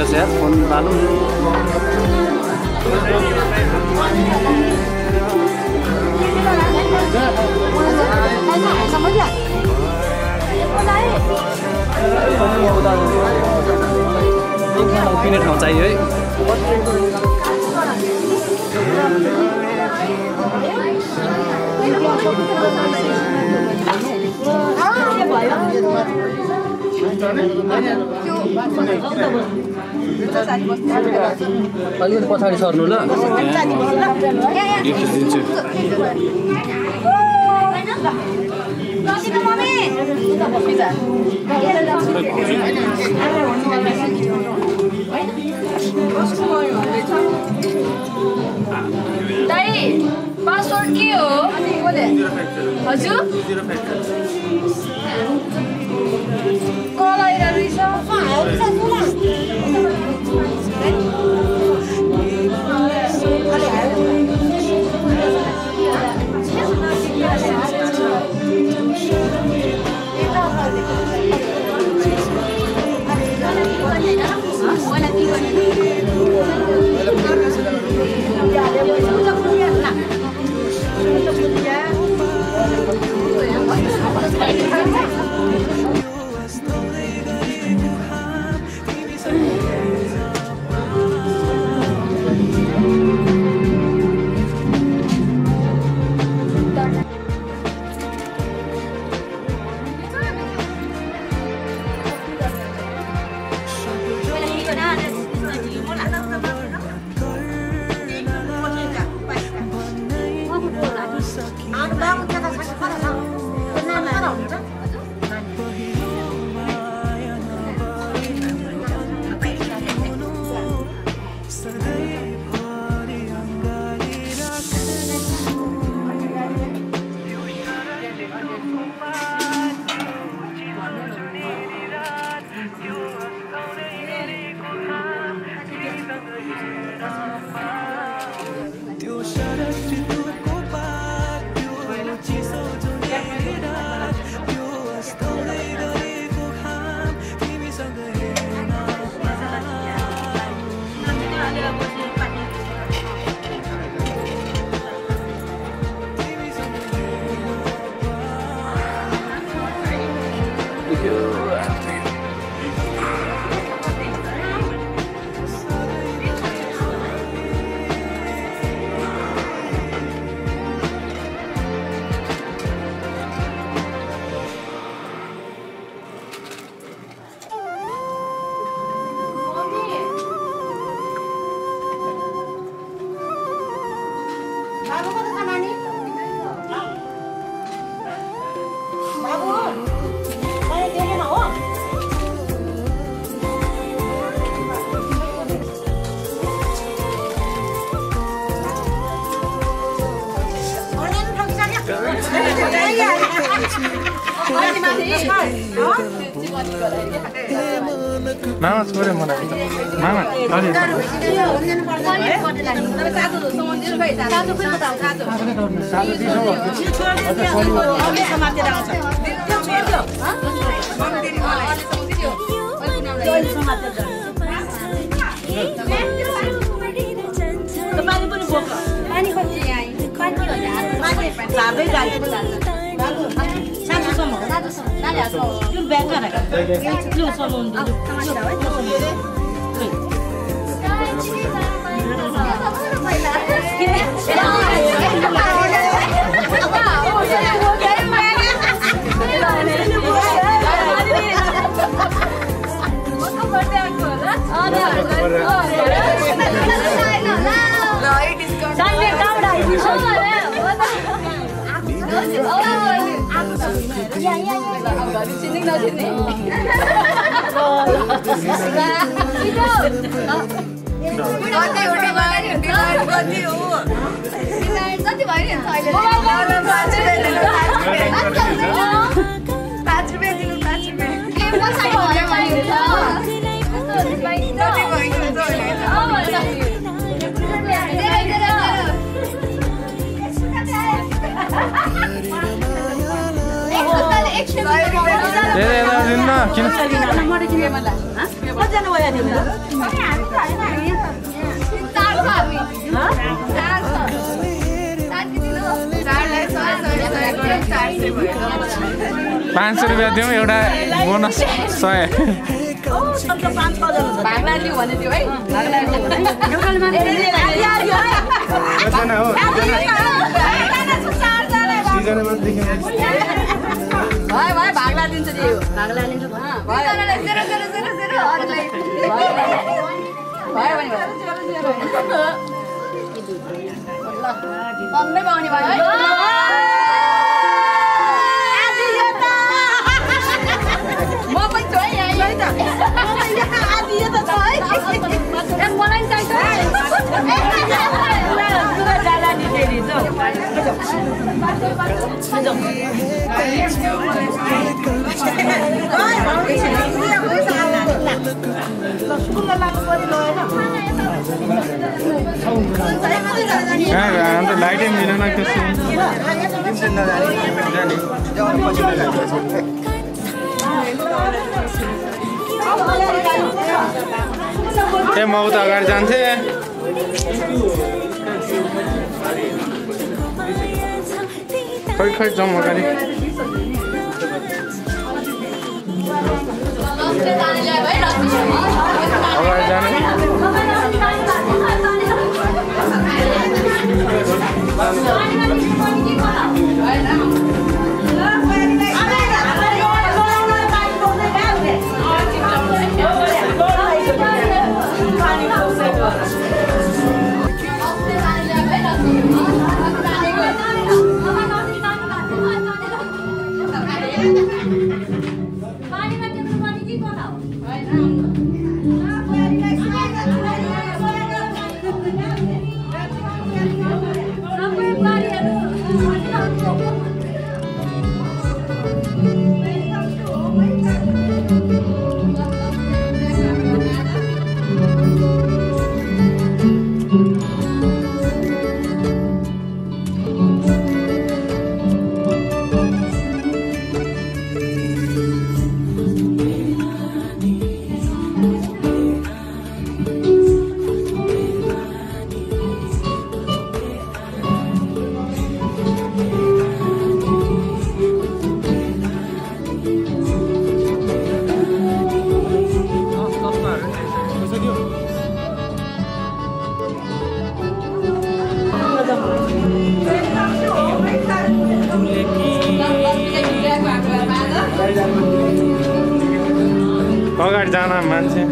रहेछ यार फोन हालौँ पिने ठाउँ चाहियो है अलिकति पछाडि सर्नु ल खिचिदिन्छु दाइ पासवर्ड के हो हजुर कलाई रहेछ मामा छोरे मलाई मामा किन ₹500 दिउँ एउटा बोनस 100 भागला लिउ भने दिउ है भाइ भागला दिन्छ दिउ भागला दिन्छ भयो भने अन्नै पाउने भयो है म पनि छु है यहाँ त आदि त छ है मलाई चाहिन्छ जाला नि फेरि अन्त लाइटै मिलेन ए म उता अगाडि जान्थे खै जाउँ अगाडि अगाडि जाने अगाडि जान मान्छे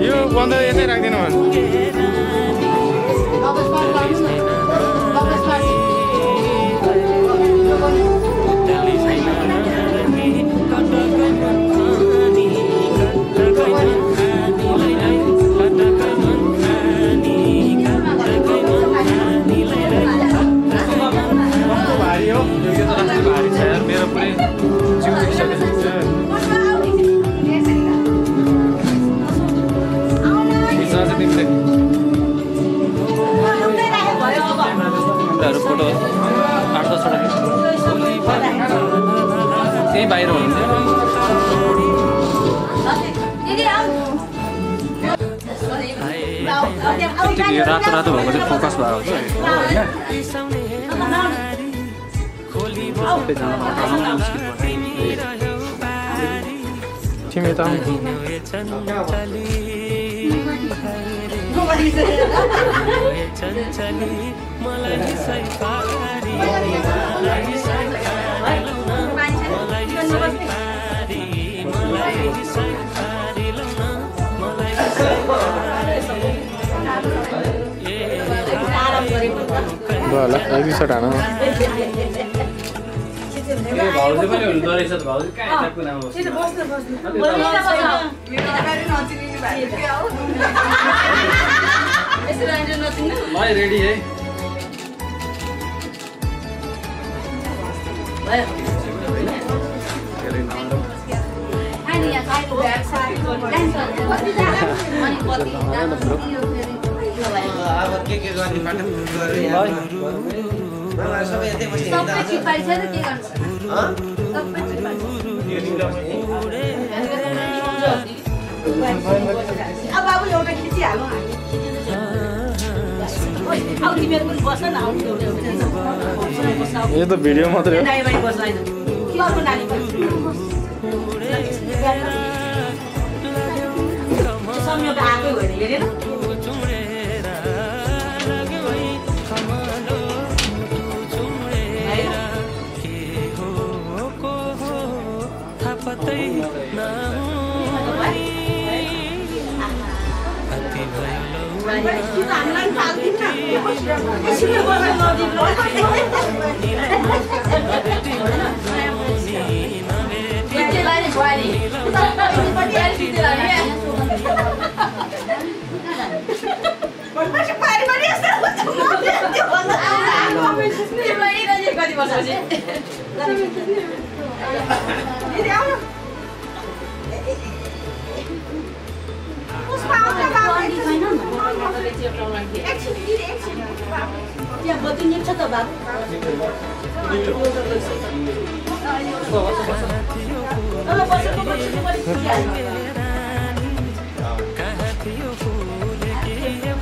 यो बन्द यतै राख्दिनु भने फोटो 8-10 त्यही बाहिर हुनुहुन्थ्यो रातो रातो भएको चाहिँ फोकस भएको छ तिमी त ल एक दुई सट हान भाउजू पनि हुनुहुँदो रहेछ भाउजू कहाँ यता कुनामा बस्नु रेडी है अब के गर्ने बाटो गरे सबै यतै बस्ने सबै चिपाइ छ त के गर्छ सबै चिपाइ अब बाबु एउटा खिचिहालौँ अब तिमीहरू पनि बस्न न यो त भिडियो मात्रै हो नानी बस्छ हैन के गर्नु नानी संयोग आकै होइन हेरेन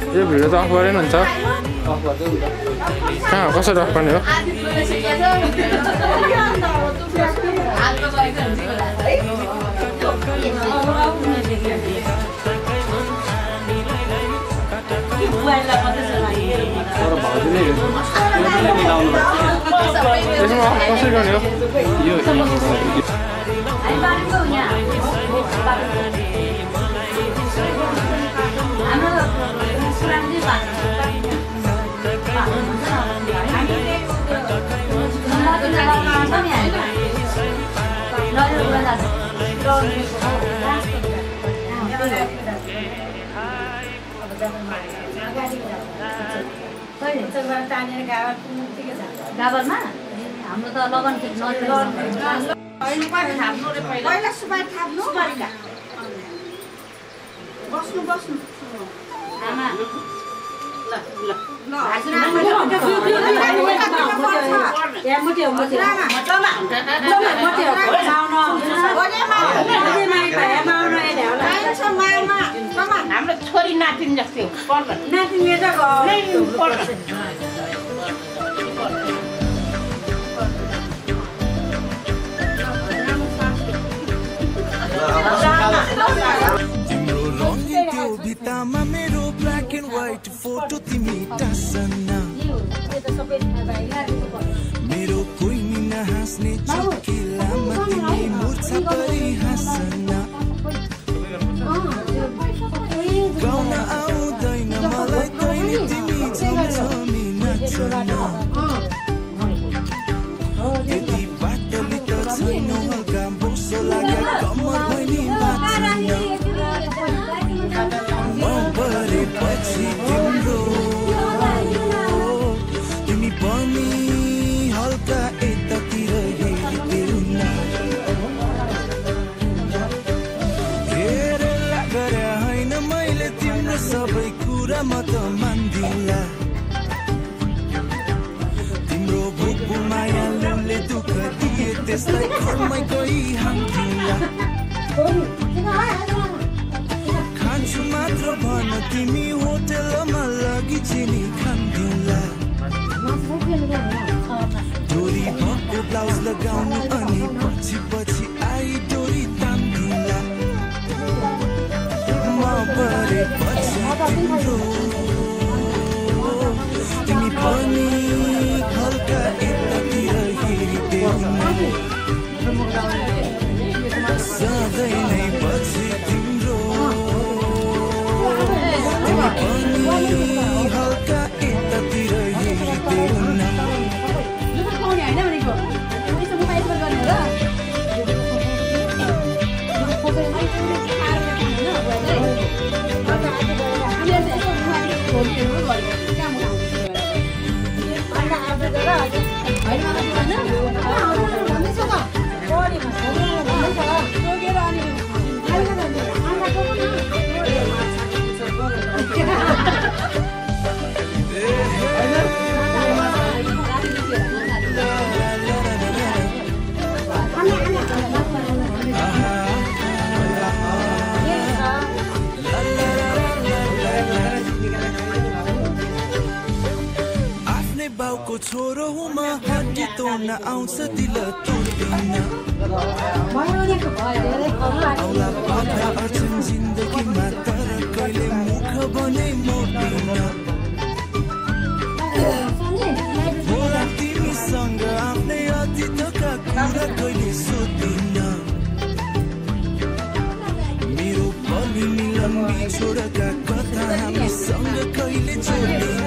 यो भिडियो त अफ गरेन हुन्छ कहाँ कसरी अफ गर्ने हो यसमा अफ कसरी गर्ने हो गाबरमा हाम्रो त लगन पहिला सुपारी थाप्नु बस्नु बस्नु आमा ल ल हाम्रो छोरी नातिन जस्तै नातिन तिम्रो रङ्गिन्थ्यो भित्तामा मेरो ब्ल्याक एन्ड व्हाइट फोटो तिमी टाँस्न मेरो कोही नहाँस्ने चुकिलामा तिमी मुर्छा परि हाँस्न गाउन आउँदैन मलाई तैँले तिमी झम्झमी नाच्न यति बाटोली त छैन हल्का बोसो लाग्यो कम्मर भनी पछि तिम्रो तिमी पनि हल्का यतातिर हेरिदेऊ न हेरेला गरे होइन मैले तिम्रो सबै कुरा म त मान्दिला तिम्रो भोकको मायाले दुःख दिए त्यसलाई घरमै गई हान्दिला खान्छु मात्र भन तिमी होटलमा लगी चिनी खान्दिला डोरी भएको ब्लाउज लगाउनु अनि पछि पछि आई डोरी तान्दिला म परे पछि तिम्रो तिमी पनि हल्का यतातिर हेरिदेऊ सधैँ नै पछि तिम्रो तिमी पनि हल्का यतातिर हेरिदेऊ न होइन बाउको छोरो हुमा हड्डी तोड्न आउँछ दिल तोड्दिन औला पाखा अर्छन् जिन्दगीमा तर कहिले मुख बने मोड्दिन होला तिमीसँग आफ्नै अतीतका कुरा कहिले सोध्दिन मेरो पलि मिलन बिछोडका कथा हामीसँग कहिले जोड्दिन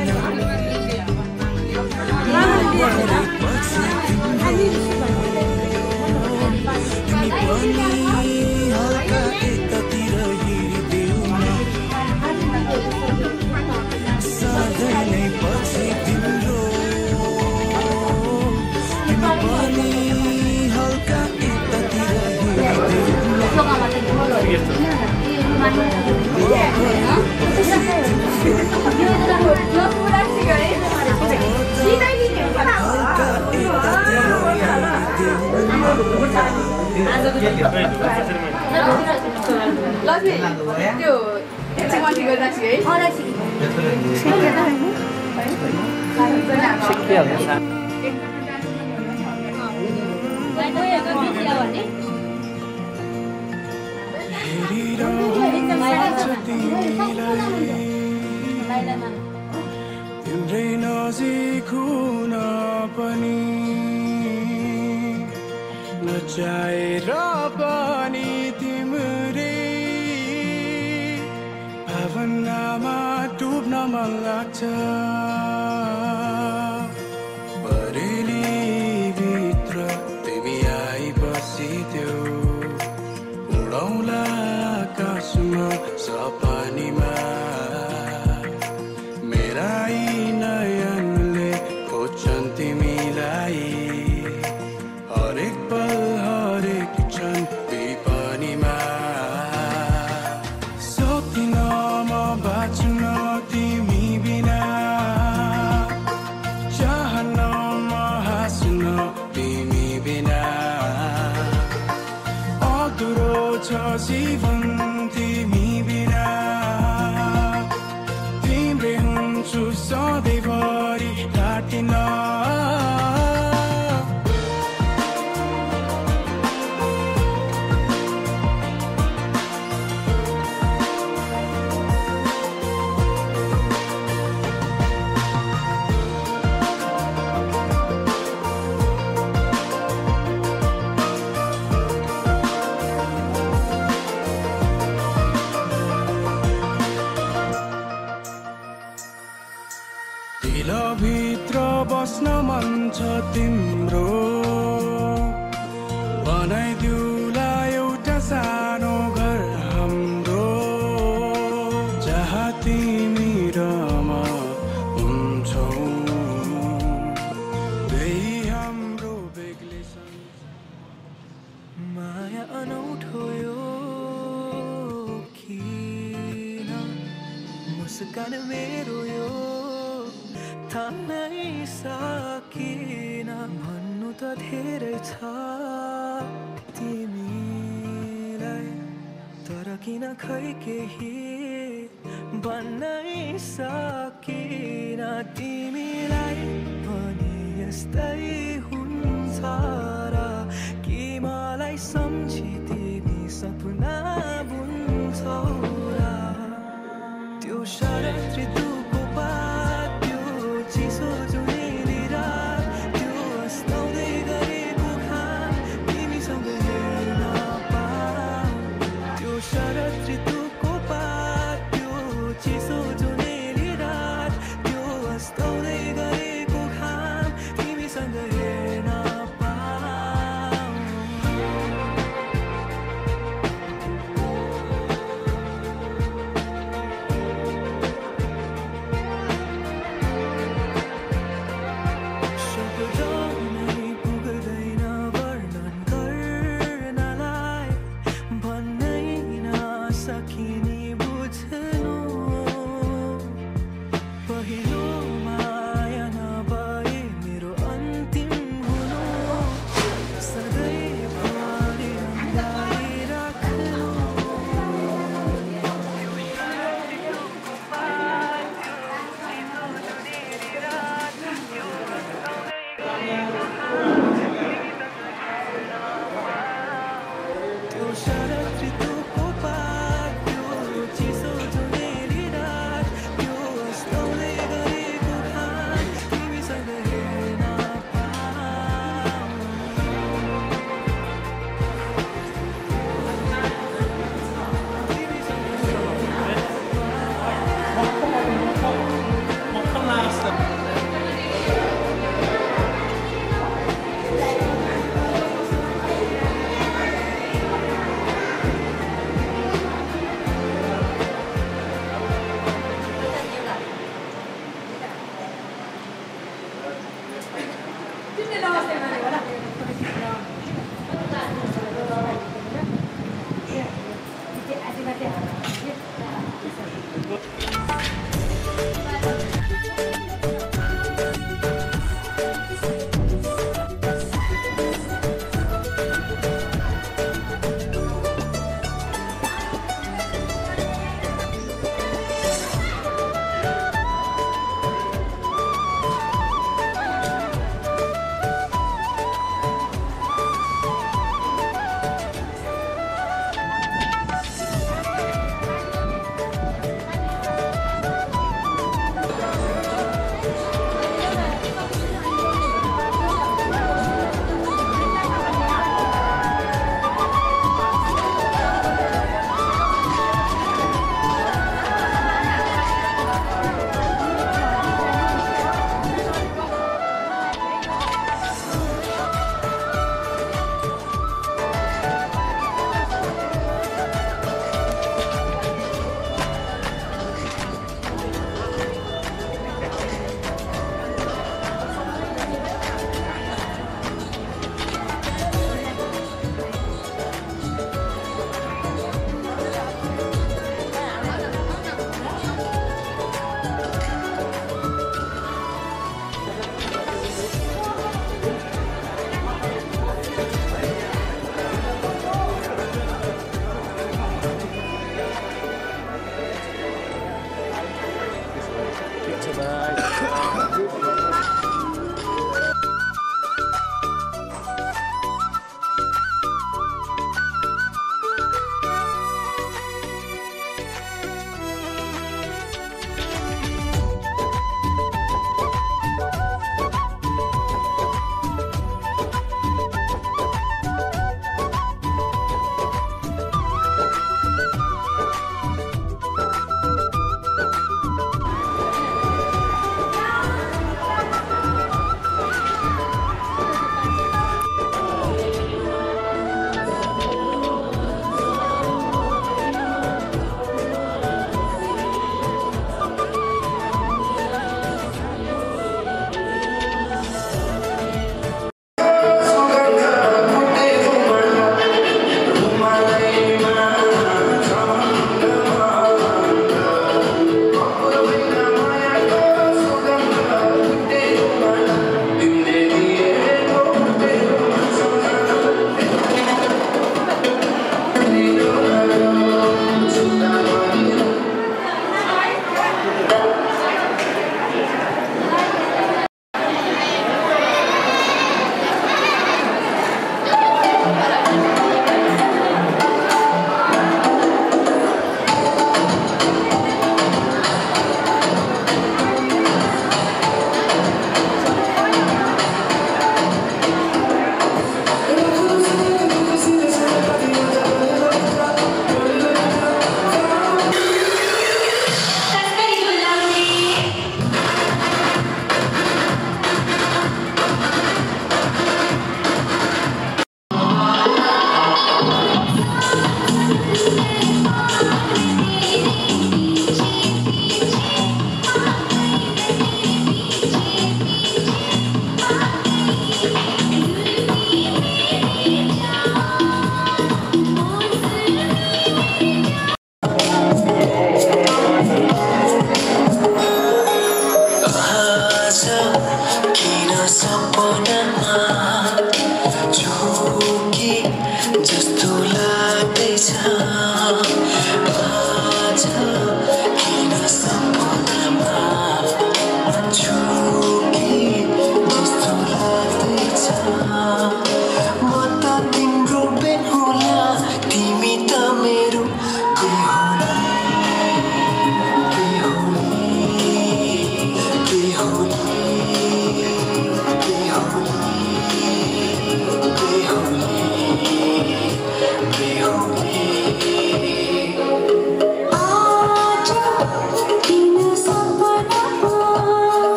तिम्रै नजिक हुन पनि नचाहेर पनि तिम्रै भावनामा डुब्न मन लाग्छ बरेलीभित्र तिमी आइबसिदेऊ उडौला आकाशमा सपनीमा मेरा यी नयनले खोज्छन् तिमीलाई हरेक पल हरेक क्षण विपनीमा सक्दिन म बाँच्न तिमी बिना चाहन्न म हाँस्न तिमी बिना अधुरो छ जीवन तिमी बिना तिम्रै हुन्छु सधैँभरि घाटिन दिलभित्र बस्न मन छ तिम्रो बनाइदिउला एउटा सानो घर हाम्रो जहाँ तिमी र म हुन्छौ त्यही हाम्रो बेग्लै माया अनौठो यो किन मुस्कान मेरो यो थाम्नै सकिन भन्नु त धेरै छ तिमीलाई तर किन खै केही भन्नै सकिन तिमीलाई पनि यस्तै हुन्छ र कि मलाई सम्झी तिमी सपना बुन्छौ र त्यो शरद ऋतुको चिसो जुनेली रात त्यो अस्ताउँदै गरेको घाम तिमीसँग हेर्न पाऊँ त्यो शरद ऋतुको पात त्यो चिसो जुनेली रात त्यो अस्ताउँदै गरेको घाम तिमीसँग हेर्न पाऊँ